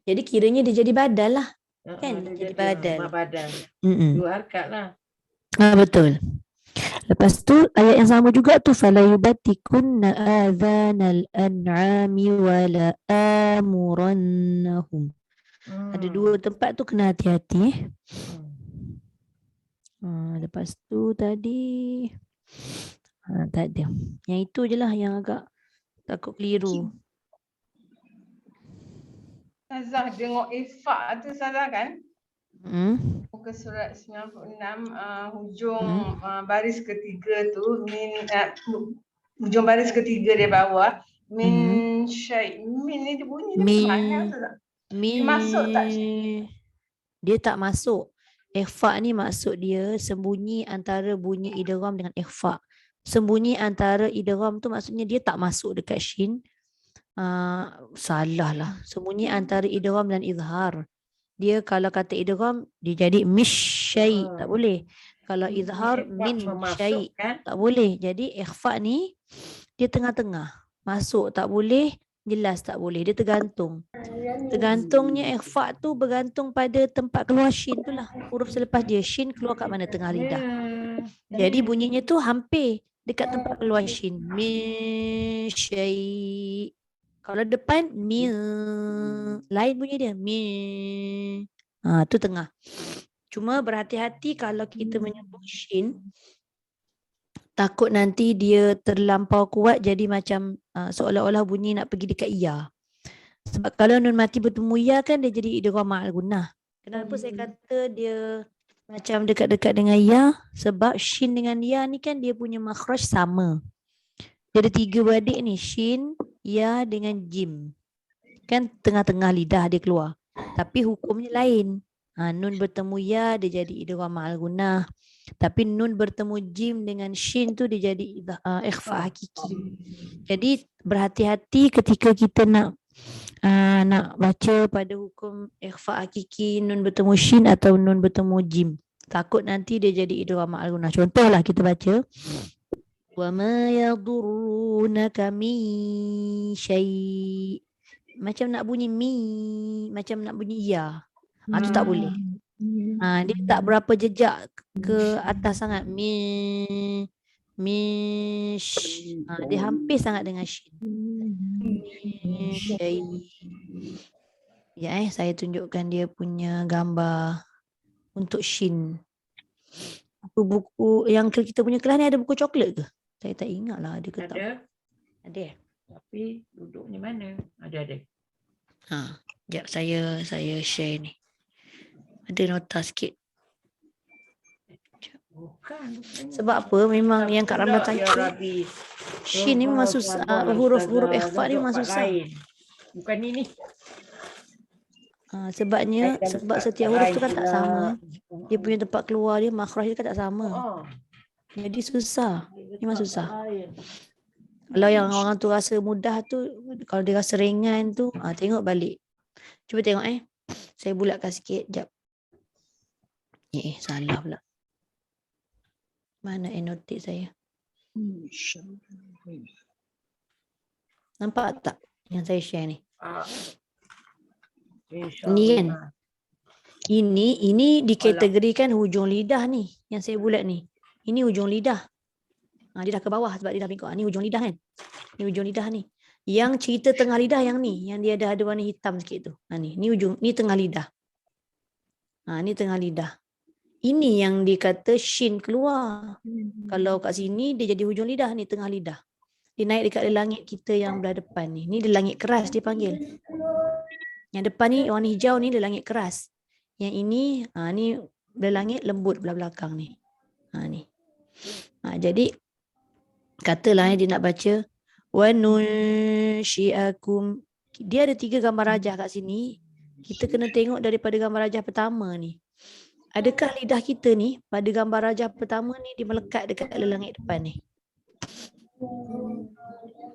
Jadi kiranya dia jadi badal lah. Kan? Dia jadi badal. Dua harakat lah. Betul. Lepas tu ayat yang sama juga tu fala yubatikunna adhanal an'ami wala amurannahum. Ada dua tempat tu kena hati-hati. Lepas tu tadi tak ada. Yang itu je lah yang agak takut keliru. Ustazah tengok ifak tu salah kan? Muka surat 96 hujung baris ketiga tu hujung baris ketiga dia bawah min syai. Min ni dia bunyi mana tak? Min masuk tak? Dia tak masuk. Ikhfa ni maksud dia sembunyi antara bunyi idgham dengan ikhfa. Sembunyi antara idgham tu maksudnya dia tak masuk dekat shin. Salah lah. Sembunyi antara idgham dan izhar. Dia kalau kata idgham dia jadi misyai, tak boleh. Kalau izhar min syai, tak boleh. Jadi ikhfa ni dia tengah-tengah. Masuk tak boleh, jelas tak boleh. Dia tergantung. Tergantungnya ikhfa tu bergantung pada tempat keluar shin tu lah. Huruf selepas dia shin keluar kat mana, tengah lidah. Jadi bunyinya tu hampir dekat tempat keluar shin. Misyai. Kalau depan lain bunyi dia tu tengah. Cuma berhati-hati kalau kita menyebut shin, takut nanti dia terlampau kuat jadi macam seolah-olah bunyi nak pergi dekat ya. Sebab kalau nun mati bertemu ya kan dia jadi idgham ma'al gunnah. Kenapa saya kata dia macam dekat-dekat dengan ya? Sebab shin dengan ya ni kan dia punya makhraj sama. Dia ada tiga beradik ni, shin, ya dengan jim. Kan tengah-tengah lidah dia keluar. Tapi hukumnya lain. Nun bertemu ya dia jadi idgham ma'al gunnah. Tapi nun bertemu jim dengan shin tu dia jadi ikhfa hakiki. Jadi berhati-hati ketika kita nak baca pada hukum ikhfa hakiki nun bertemu shin atau nun bertemu jim. Takut nanti dia jadi idgham ma'al gunnah. Contohlah kita baca wa ma yadurrunaka min syai'. Macam nak bunyi mi, macam nak bunyi ya. Tu tak boleh. Dia tak berapa jejak ke atas sangat. Dia hampir sangat dengan shin. Ya, saya tunjukkan dia punya gambar untuk shin. Buku yang kita punya kelas ni ada buku coklat ke? Saya tak ingat lah ada ke tak. Ada. Tapi duduknya mana? Ada. Sekejap saya share ni. Ada nota sikit. Bukan. Sebab apa? Memang yang Kak Ramla tanya. Shin ni memang susah. Huruf-huruf ikhfa ni memang susah. Bukan ini. Sebab setiap huruf tu kan tak sama. Dia punya tempat keluar dia, makhraj dia kan tak sama. Jadi susah. Memang susah. Kalau yang orang tu rasa mudah tu, kalau dia rasa ringan tu, tengok balik. Cuba tengok Saya bulatkan sikit. Sekejap. Salah pula. Mana notik saya? Nampak tak yang saya share ni? Ini kan? Ini dikategorikan hujung lidah ni. Yang saya bulat ni. Ini hujung lidah. Dia dah ke bawah sebab dia dah pingkuk. Ni hujung lidah kan? Ni hujung lidah ni. Yang cerita tengah lidah yang ni. Yang dia ada warna hitam sikit tu. Ni tengah lidah. Ni tengah lidah. Ini yang dikata shin keluar. Kalau kat sini dia jadi hujung lidah. Ni tengah lidah. Dia naik dekat langit kita yang belah depan ni. Ni dia langit keras dia panggil. Yang depan ni warna hijau ni dia langit keras. Yang ini ni belah langit lembut belah belakang ni. Ni. Jadi katalah dia nak baca wa nunsyiakum. Dia ada 3 gambar rajah kat sini. Kita kena tengok daripada gambar rajah pertama ni. Adakah lidah kita ni pada gambar rajah pertama ni dia melekat dekat langit depan ni?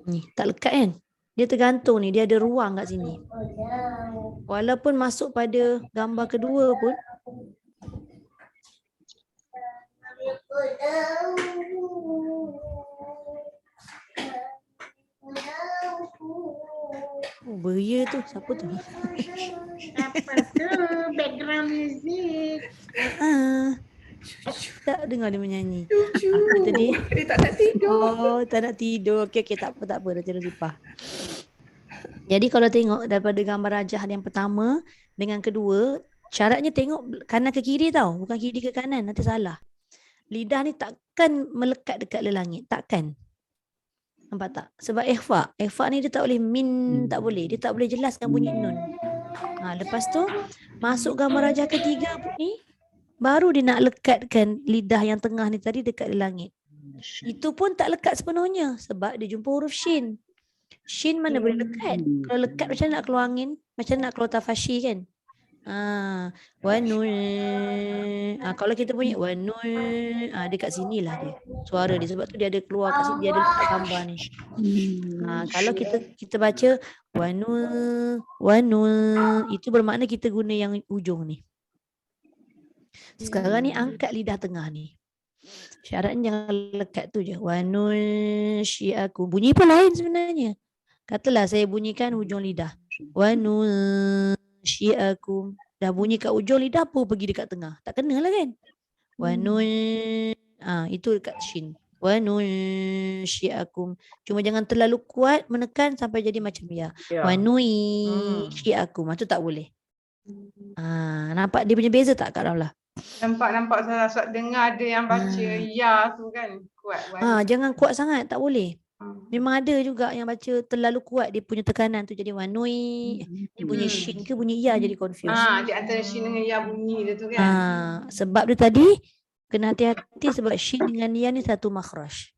Ni tak lekat kan? Dia tergantung ni, dia ada ruang kat sini. Walaupun masuk pada gambar kedua pun beria tu siapa tu? Apa tu? Background music. Tak dengar dia menyanyi. Tadi dia tak nak tidur. Tak nak tidur. Okey, tak apa. Dah tidur lipah. Jadi kalau tengok daripada gambar rajah yang pertama dengan kedua, syaratnya tengok kanan ke kiri tau. Bukan kiri ke kanan, nanti salah. Lidah ni takkan melekat dekat langit. Takkan. Nampak tak? Sebab ikhfa. Ikhfa ni dia tak boleh tak boleh. Dia tak boleh jelaskan bunyi nun. Lepas tu, masuk gambar rajah ketiga pun ni, baru dia nak lekatkan lidah yang tengah ni tadi dekat langit. Itu pun tak lekat sepenuhnya sebab dia jumpa huruf shin. Shin mana boleh lekat? Kalau lekat macam nak keluar angin, macam nak keluar tafashi kan? Wa nun. Kalau kita bunyi wa nun, dekat sinilah dia. Suara dia sebab tu dia ada keluar kat sini, dia ada lekat gambar ni. Kalau kita baca wa nun, itu bermakna kita guna yang ujung ni. Sekarang ni angkat lidah tengah ni. Syaratnya jangan lekat tu je. Wa nunsyiakum. Bunyi pun lain sebenarnya. Katalah saya bunyikan hujung lidah. Wa nunsyiakum. Dah bunyi kat ujung lidah apa pergi dekat tengah? Tak kena lah kan? Wa itu dekat shin. Wa nunsyiakum. Cuma jangan terlalu kuat menekan sampai jadi macam ya. Wa nunsyiakum. Itu tak boleh. Nampak dia punya beza tak Kak Ramla? Nampak salah sebab dengar ada yang baca ya tu kan kuat. Jangan kuat sangat, tak boleh. Memang ada juga yang baca terlalu kuat dia punya tekanan tu jadi wanui. Dia bunyi shin ke bunyi ya jadi confused. Di antara shin dengan ya bunyi dia tu kan. Sebab dia tadi kena hati-hati sebab shin dengan ya ni satu makhraj.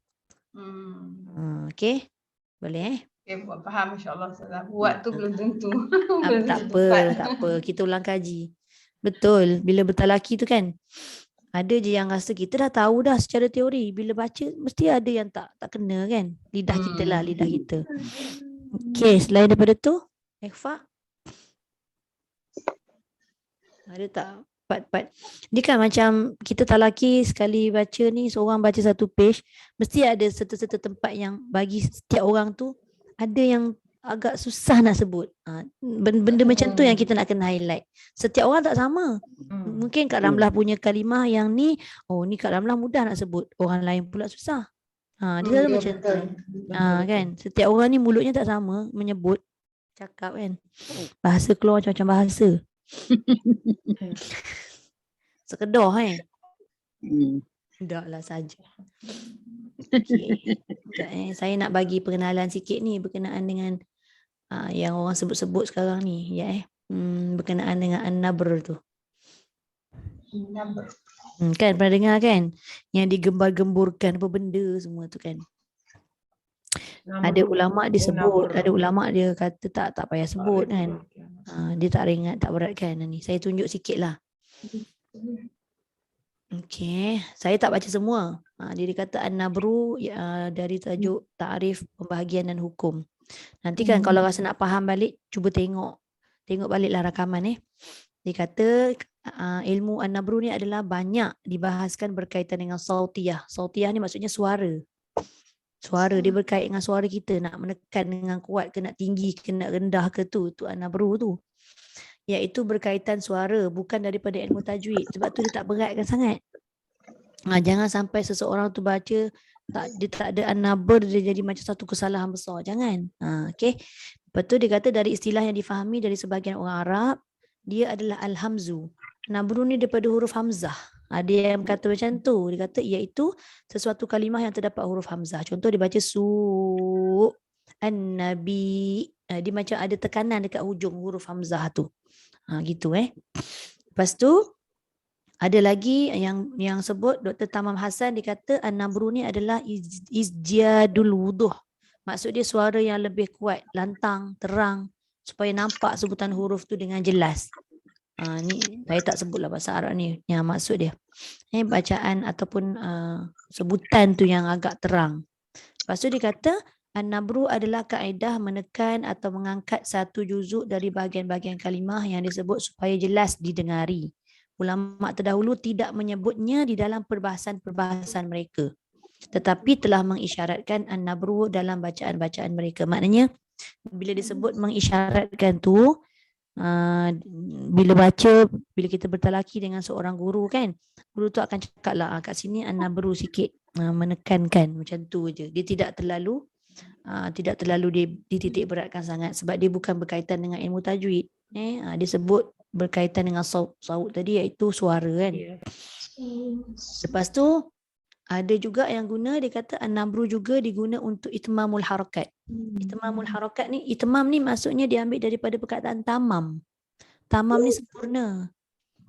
Okey. Boleh Faham insya-Allah. Buat tu belum tentu. Tak apa. Kita ulang kaji. Betul. Bila bertalaki tu kan, ada je yang rasa kita dah tahu dah secara teori. Bila baca mesti ada yang tak kena kan. Lidah kita lah, lidah kita. Okey, selain daripada tu, Ikhfa, ada tak part-part? Dia kan macam kita talaki sekali baca ni, seorang baca satu page, mesti ada serta-serta tempat yang bagi setiap orang tu ada yang agak susah nak sebut. Benda macam tu yang kita nak kena highlight. Setiap orang tak sama. Mungkin Kak Ramlah punya kalimah yang ni, oh ni Kak Ramlah mudah nak sebut, orang lain pula susah. Dia selalu macam tu. Kan, setiap orang ni mulutnya tak sama menyebut, cakap kan. Bahasa keluar macam-macam bahasa. Sekedar Taklah saja. Okay. Saya nak bagi perkenalan sikit ni berkenaan dengan yang orang sebut-sebut sekarang ni, ya berkenaan dengan An-Nabr tu. Kan pernah dengar kan yang digembar-gemburkan apa benda semua tu kan. Ada ulama dia sebut, ada ulama dia kata tak payah sebut kan. Dia tak ringat, tak berat kan ni. Saya tunjuk sikit lah. Okey, saya tak baca semua. Dia kata An-Nabru dari tajuk Ta'rif, Pembahagian dan Hukum. Nanti kan kalau rasa nak faham balik, cuba tengok baliklah rakaman Dia kata ilmu An-Nabru ni adalah banyak dibahaskan berkaitan dengan sautiyah. Sautiyah ni maksudnya suara. Suara dia berkait dengan suara kita, nak menekan dengan kuat ke, nak tinggi ke, nak rendah ke tu An-Nabru tu. Iaitu berkaitan suara, bukan daripada ilmu tajwid. Sebab tu dia tak beratkan sangat. Jangan sampai seseorang tu baca dia tak ada An-Nabr, dia jadi macam satu kesalahan besar. Jangan. Okey. Lepas tu dia kata dari istilah yang difahami dari sebahagian orang Arab, dia adalah Al-Hamzu. Nabru ni daripada huruf Hamzah. Ada yang kata macam tu. Dia kata iaitu sesuatu kalimah yang terdapat huruf Hamzah. Contoh dia baca An-Nabi. Dia macam ada tekanan dekat hujung huruf Hamzah tu. Gitu Lepas tu ada lagi yang sebut Dr. Tamam Hassan, dia kata An-Nabru ni adalah izjadul wuduh. Maksud dia suara yang lebih kuat, lantang, terang, supaya nampak sebutan huruf tu dengan jelas. Ni saya tak sebutlah bahasa Arab ni yang maksud dia. Bacaan ataupun sebutan tu yang agak terang. Lepas tu dia kata An-Nabru adalah kaedah menekan atau mengangkat satu juzuk dari bahagian-bahagian kalimah yang disebut supaya jelas didengari. Ulama terdahulu tidak menyebutnya di dalam perbahasan-perbahasan mereka, tetapi telah mengisyaratkan An-Nabru dalam bacaan-bacaan mereka. Maknanya bila disebut mengisyaratkan tu, bila kita bertalaki dengan seorang guru kan, guru tu akan cakap lah kat sini An-Nabru sikit, menekankan macam tu je. Dia tidak terlalu dititik beratkan sangat sebab dia bukan berkaitan dengan ilmu tajwid. Dia sebut berkaitan dengan saut tadi iaitu suara kan. Lepas tu ada juga yang guna, dia kata An-Nabru juga diguna untuk itmamul harakat. Itmamul harakat ni, itmam ni maksudnya diambil daripada perkataan tamam. Tamam ni sempurna.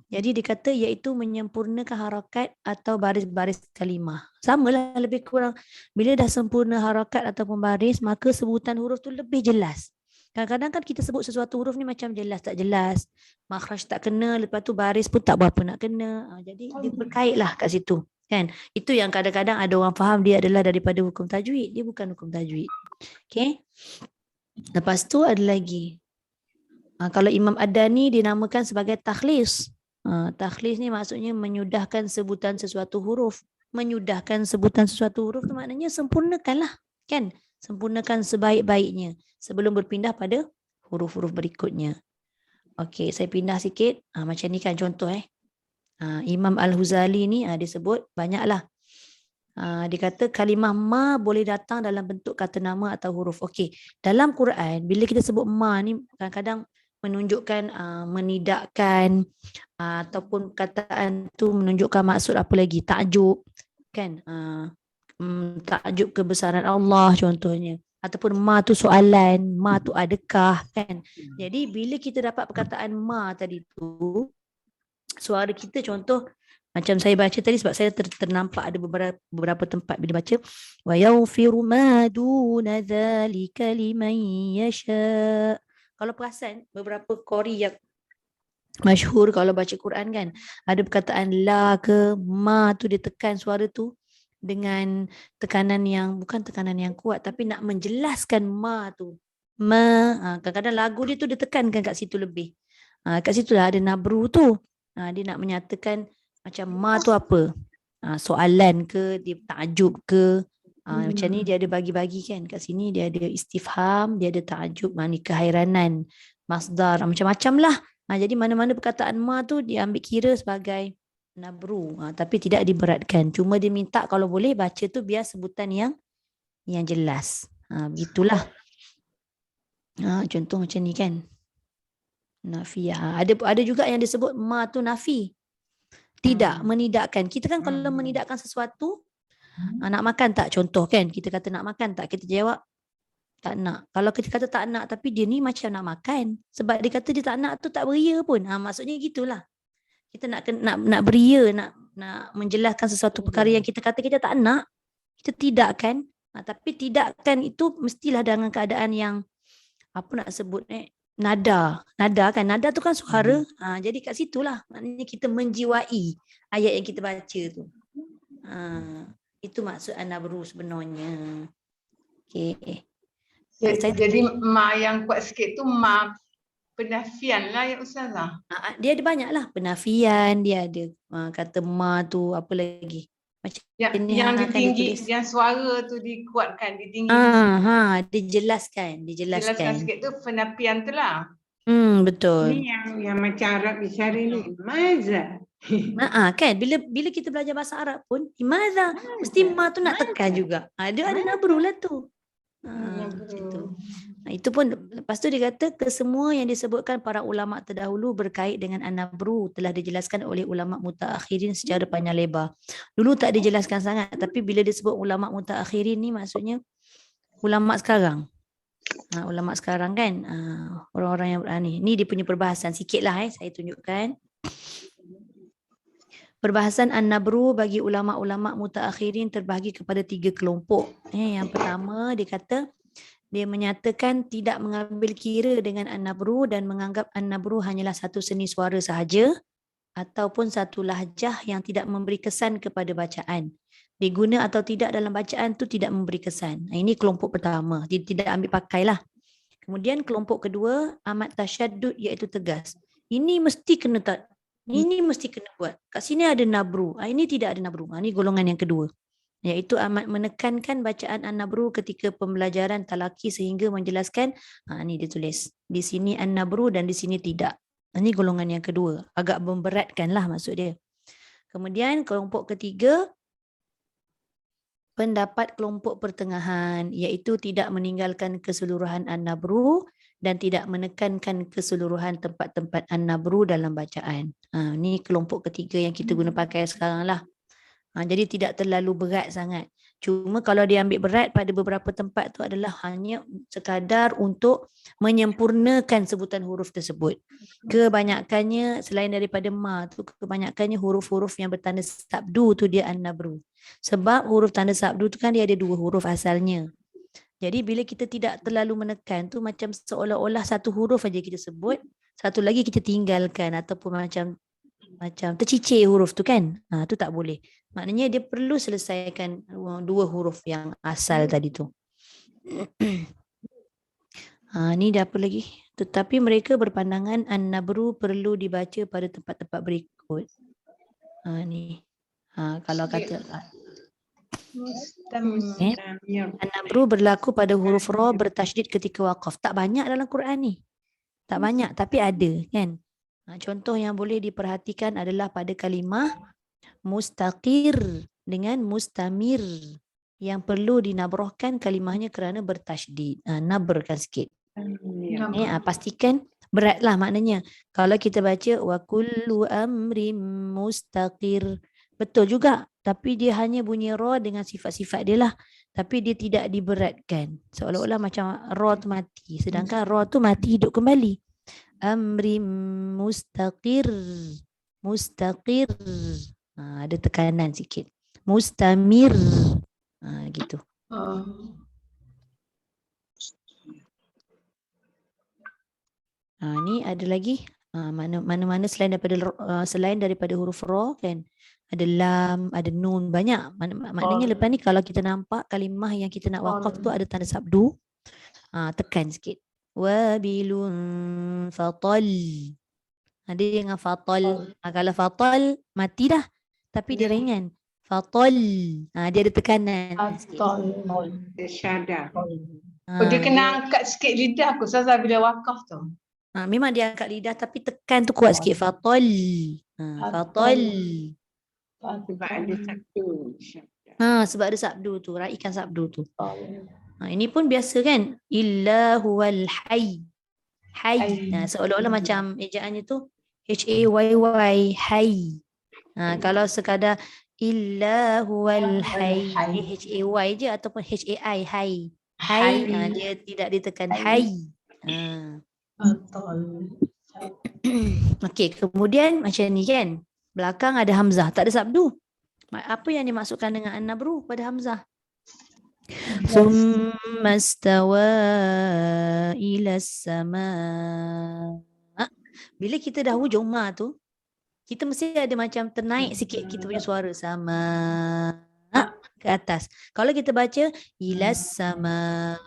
Jadi dia kata iaitu menyempurnakan harakat atau baris-baris kalimah. Samalah lebih kurang. Bila dah sempurna harakat ataupun baris, maka sebutan huruf tu lebih jelas. Kadang-kadang kan kita sebut sesuatu huruf ni macam jelas tak jelas. Makhraj tak kena, lepas tu baris pun tak berapa nak kena. Jadi dia berkaitlah kat situ. Kan? Itu yang kadang-kadang ada orang faham dia adalah daripada hukum tajwid. Dia bukan hukum tajwid. Okay? Lepas tu ada lagi. Kalau Imam Ad-Dani dinamakan sebagai takhlis. Takhlis ni maksudnya menyudahkan sebutan sesuatu huruf. Menyudahkan sebutan sesuatu huruf tu maknanya sempurnakanlah. Kan? Sempurnakan sebaik-baiknya sebelum berpindah pada huruf-huruf berikutnya. Okey, saya pindah sikit. Macam ni kan contoh Imam Al-Huzali ni dia sebut banyaklah. Dia kata kalimah ma boleh datang dalam bentuk kata nama atau huruf. Okey, dalam Quran bila kita sebut ma ni kadang-kadang menunjukkan menidakkan ataupun perkataan tu menunjukkan maksud apa lagi, takjub kan, takjub kebesaran Allah contohnya, ataupun ma tu soalan, ma tu adakah kan. Jadi bila kita dapat perkataan ma tadi tu, suara kita contoh macam saya baca tadi sebab saya ternampak ada beberapa tempat bila baca wa yaghfiru ma duna dzalika liman yasha. Kalau perasan beberapa qori yang Masyhur kalau baca Quran kan. Ada perkataan la ke ma tu dia tekan suara tu dengan tekanan yang bukan tekanan yang kuat tapi nak menjelaskan ma tu. Kadang-kadang lagu dia tu dia tekankan kat situ lebih. Kat situ lah ada nabru tu. Dia nak menyatakan macam ma tu apa. Soalan ke, dia takjub ke. Macam ni dia ada bagi-bagi kan. Kat sini dia ada istifham, dia ada takjub, makna kehairanan, masdar, macam-macam lah. Jadi mana-mana perkataan ma tu dia ambil kira sebagai nabru. Tapi tidak diberatkan. Cuma dia minta kalau boleh baca tu biar sebutan yang jelas. Begitulah. Contoh macam ni kan. Nafiyah. Ada juga yang disebut ma tu nafi. Tidak, menidakkan. Kita kan kalau menidakkan sesuatu, nak makan tak? Contoh kan, kita kata nak makan tak? Kita jawab, tak nak. Kalau kita kata tak nak, tapi dia ni macam nak makan. Sebab dia kata dia tak nak tu tak beria pun. Maksudnya gitulah. Kita nak beria, nak menjelaskan sesuatu perkara yang kita kata kita tak nak. Kita tidak kan. Tapi tidakkan itu mestilah dengan keadaan yang, apa nak sebut nada kan, nada tu kan suara. Jadi kat situlah maknanya kita menjiwai ayat yang kita baca tu. Itu maksud an-nabru sebenarnya. Okey. Jadi ma yang kuat sikit tu ma penafian lah ya Ustazah. Dia ada banyak lah penafian, dia ada kata ma tu apa lagi. Macam yang ditinggi, yang suara tu dikuatkan, ditinggi. Dijelaskan. Jelaskan sikit tu penafian tu lah. Betul. Ini yang macam Arab bicara ni. Maza. Kan bila kita belajar bahasa Arab pun maza mesti ma tu nak tekan juga. Dia ada nabru lah tu. Itu pun lepas tu dia kata kesemua yang disebutkan para ulama terdahulu berkait dengan an-nabru telah dijelaskan oleh ulama mutaakhirin secara panjang lebar. Dulu tak dijelaskan sangat tapi bila disebut ulama mutaakhirin ni maksudnya ulama sekarang. Ulama sekarang kan, orang-orang yang berani. Ni dia punya perbahasan sikitlah saya tunjukkan. Perbahasan an-nabru bagi ulama-ulama mutaakhirin terbahagi kepada 3 kelompok. Yang pertama dia kata dia menyatakan tidak mengambil kira dengan an-nabru dan menganggap an-nabru hanyalah satu seni suara sahaja ataupun satu lahjah yang tidak memberi kesan kepada bacaan. Diguna atau tidak dalam bacaan tu tidak memberi kesan. Ini kelompok pertama, dia tidak ambil pakailah. Kemudian kelompok kedua amat tasyaddud iaitu tegas. Ini mesti kena buat. Kat sini ada nabru. Ini tidak ada nabru. Ini golongan yang kedua. Iaitu amat menekankan bacaan an-nabru ketika pembelajaran talaki sehingga menjelaskan, ini dia tulis. Di sini an-nabru dan di sini tidak. Ini golongan yang kedua. Agak memberatkan lah maksud dia. Kemudian kelompok ketiga, pendapat kelompok pertengahan iaitu tidak meninggalkan keseluruhan an-nabru dan tidak menekankan keseluruhan tempat-tempat an-nabru dalam bacaan. Ni kelompok ketiga yang kita guna pakai sekarang lah. Jadi tidak terlalu berat sangat. Cuma kalau dia ambil berat pada beberapa tempat tu adalah hanya sekadar untuk menyempurnakan sebutan huruf tersebut. Kebanyakannya selain daripada ma tu, kebanyakannya huruf-huruf yang bertanda sabdu tu dia an-nabru. Sebab huruf tanda sabdu tu kan dia ada 2 huruf asalnya. Jadi bila kita tidak terlalu menekan tu macam seolah-olah satu huruf aja kita sebut, satu lagi kita tinggalkan ataupun macam tercicir huruf tu kan. Tu tak boleh. Maknanya dia perlu selesaikan 2 huruf yang asal tadi tu. Ni dah apa lagi? Tetapi mereka berpandangan an-nabru perlu dibaca pada tempat-tempat berikut. Ni. Kalau kata an-nabru berlaku pada huruf ra bertasydid ketika waqaf. Tak banyak dalam Quran ni. Tak banyak tapi ada kan. Contoh yang boleh diperhatikan adalah pada kalimah mustaqir dengan mustamir yang perlu dinabrahkan kalimahnya kerana bertasydid. Nabrkan sikit. Pastikan beratlah maknanya. Kalau kita baca wa kullu amrin mustaqir, betul juga. Tapi dia hanya bunyi ra dengan sifat-sifat dia lah. Tapi dia tidak diberatkan. Seolah-olah macam ra tu mati. Sedangkan ra tu mati hidup kembali. Amri mustaqir. Mustaqir. Ada tekanan sikit. Mustamir. Gitu. Ni ada lagi. Mana-mana selain daripada huruf ra kan. Ada lam, ada nun, banyak. Maknanya lepas ni kalau kita nampak kalimah yang kita nak waqaf tu ada tanda sabdu, tekan sikit. Wabilun fatal. Ada dengan fatal. Kalau fatal mati dah. Tapi dia ringan. Fatal. Dia ada tekanan sikit. Dia syada. Dia kena angkat sikit lidah aku Ustazah bila wakaf tu. Memang dia angkat lidah tapi tekan tu kuat sikit. Fatal. Fatal. Sebab ada satu syada. Sebab ada sabdu tu, raikan sabdu tu. Ini pun biasa kan? Illa huwal hayy. Hayy. Seolah-olah macam ejaannya tu H-A-Y-Y, hayy. Kalau sekadar illa huwal hayy, H-A-Y je ataupun H-A-I, hayy. Hayy, dia tidak ditekan hayy. Okey, kemudian macam ni kan? Belakang ada hamzah, tak ada sabdu. Apa yang dimaksudkan dengan an-nabru pada hamzah? Thumma istawa ila sama. Bila kita dah hujung ma tu, kita mesti ada macam ternaik sikit kita punya suara sama ke atas. Kalau kita baca ila sama,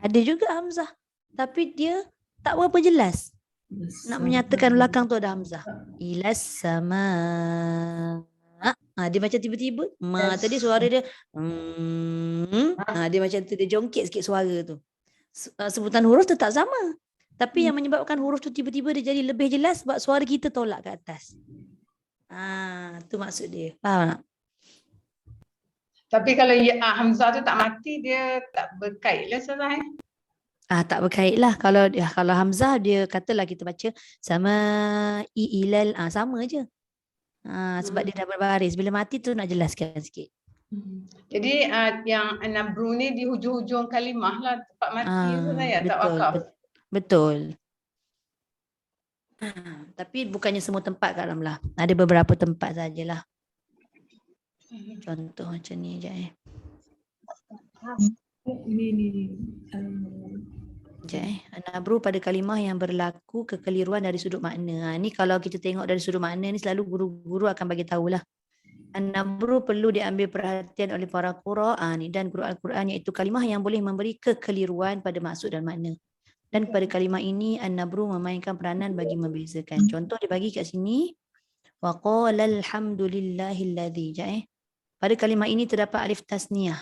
ada juga hamzah. Tapi dia tak berapa jelas. Nak menyatakan belakang tu ada hamzah. Ila sama. Dia macam tiba-tiba tadi suara dia dia macam tu, dia jongkit sikit suara tu. Sebutan huruf tetap sama. Tapi yang menyebabkan huruf tu tiba-tiba dia jadi lebih jelas sebab suara kita tolak ke atas. Tu maksud dia. Faham tak? Tapi kalau hamzah tu tak mati dia tak berkait lah Ustazah. Tak berkait lah. Kalau hamzah dia katalah kita baca sama ilal, sama je. Sebab dia dah berbaris. Bila mati tu nak jelaskan sikit. Jadi yang an-nabru ni di hujung-hujung kalimah lah tempat mati Ustazah ya, tak wakaf. Betul. Tapi bukannya semua tempat kat dalam lah. Ada beberapa tempat sajalah. Contoh macam ni je. An-nabru pada kalimah yang berlaku kekeliruan dari sudut makna. Ni kalau kita tengok dari sudut makna ni selalu guru-guru akan bagi tahulah. An-nabru perlu diambil perhatian oleh para qura' ni dan guru Al-Quran, iaitu kalimah yang boleh memberi kekeliruan pada maksud dan makna. Dan pada kalimah ini an-nabru memainkan peranan bagi membezakan. Contoh dia bagi kat sini wa qala alhamdulillahilladzi. Pada kalimah ini terdapat alif tasniyah.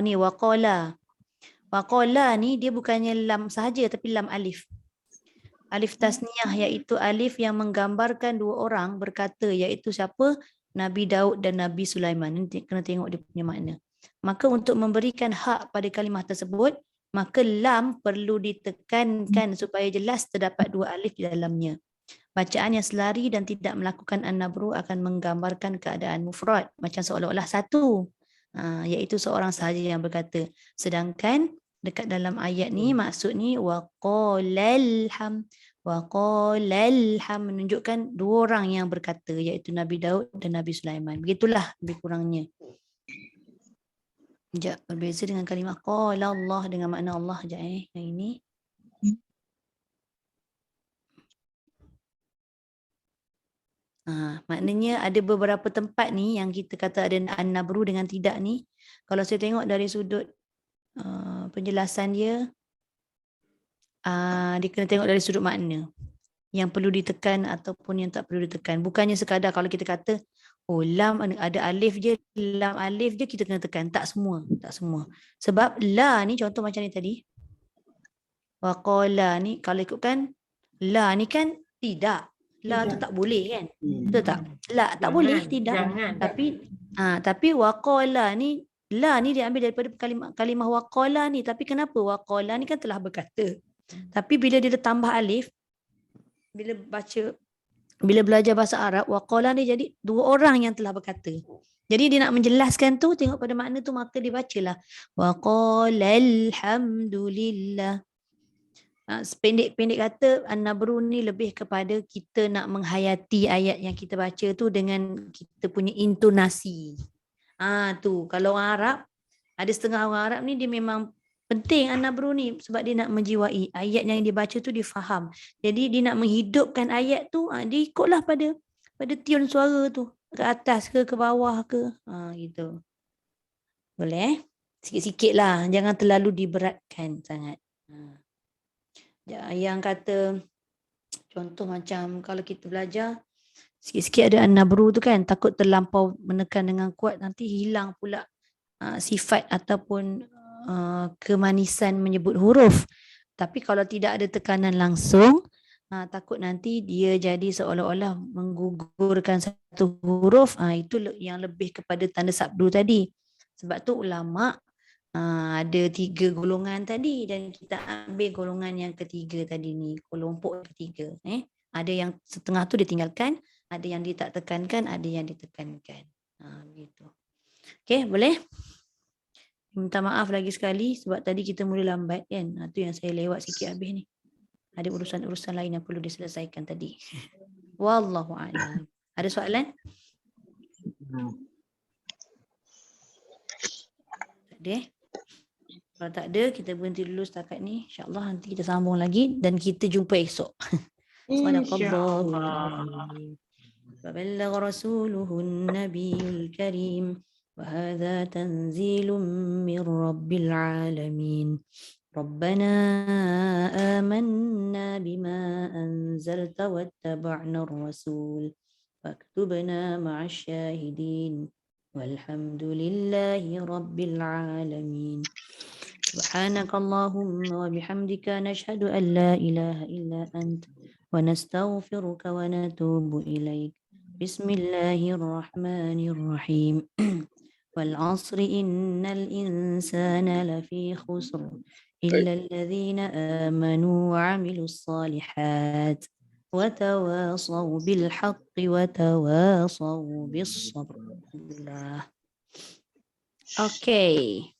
Ni wa qala. Wa qala ni dia bukannya lam sahaja tapi lam alif. Alif tasniyah iaitu alif yang menggambarkan dua orang berkata, iaitu siapa? Nabi Daud dan Nabi Sulaiman. Nanti kena tengok dia punya makna. Maka untuk memberikan hak pada kalimah tersebut, maka lam perlu ditekankan supaya jelas terdapat dua alif di dalamnya. Bacaan yang selari dan tidak melakukan an-nabru akan menggambarkan keadaan mufrad, macam seolah-olah satu, iaitu seorang sahaja yang berkata. Sedangkan dekat dalam ayat ni maksud ni wa qalal ham menunjukkan dua orang yang berkata, iaitu Nabi Daud dan Nabi Sulaiman. Begitulah lebih kurangnya. Sekejap, berbeza dengan kalimah qala Allah dengan makna Allah yang ini. Maknanya ada beberapa tempat ni yang kita kata ada an-nabru dengan tidak ni. Kalau saya tengok dari sudut penjelasan dia, dia kena tengok dari sudut makna. Yang perlu ditekan ataupun yang tak perlu ditekan. Bukannya sekadar kalau kita kata lam ada alif je, lam alif je kita kena tekan. Tak semua. Sebab la ni contoh macam ni tadi. Wa qala ni kalau ikutkan la ni kan tidak. La tu tak boleh kan? Betul tak? La tak boleh, tidak. Jangan. Tapi waqala ni, la ni diambil daripada kalimah waqala ni. Tapi kenapa waqala ni kan telah berkata. Tapi bila dia tambah alif, bila belajar bahasa Arab, waqala ni jadi dua orang yang telah berkata. Jadi dia nak menjelaskan tu, tengok pada makna tu, maka dia bacalah waqala alhamdulillah. Pendek kata an-nabru ni lebih kepada kita nak menghayati ayat yang kita baca tu dengan kita punya intonasi. Tu kalau orang Arab, ada setengah orang Arab ni dia memang Penting An-Nabru ni sebab dia nak menjiwai ayat yang dia baca tu dia faham. Jadi dia nak menghidupkan ayat tu, dia ikutlah pada tune suara tu, ke atas ke bawah ke. Gitu. Boleh? Sikit-sikit lah, jangan terlalu diberatkan sangat. Yang kata contoh macam kalau kita belajar sikit-sikit ada An-Nabru tu kan, takut terlampau menekan dengan kuat nanti hilang pula sifat ataupun kemanisan menyebut huruf. Tapi kalau tidak ada tekanan langsung, takut nanti dia jadi seolah-olah menggugurkan satu huruf. Itu yang lebih kepada tanda sabdu tadi. Sebab tu ulama ada 3 golongan tadi dan kita ambil golongan yang ketiga tadi ni, kelompok ketiga. Ada yang setengah tu ditinggalkan, ada yang dia tak tekankan, ada yang ditekankan. Begitu. Okey, boleh? Minta maaf lagi sekali sebab tadi kita mula lambat kan. Itu yang saya lewat sikit habis ni. Ada urusan-urusan lain yang perlu diselesaikan tadi. Wallahu a'lam. Ada soalan? Tak ada. Kalau tak ada, kita berhenti dulu setakat ni. InsyaAllah nanti kita sambung lagi dan kita jumpa esok. Sadaqallahu al-azim. فبلغ رسوله النبي الكريم وهذا تنزيل من رب العالمين ربنا آمنا بما أنزلت واتبعنا الرسول فاكتبنا مع الشاهدين والحمد لله رب العالمين سبحانك اللهم وبحمدك نشهد أن لا إله إلا أنت ونستغفرك ونتوب إليك بسم الله الرحمن الرحيم والعصر إن الإنسان لفي خسر إلا الذين آمنوا وعملوا الصالحات وتواصوا بالحق وتواصوا بالصبر. Okay.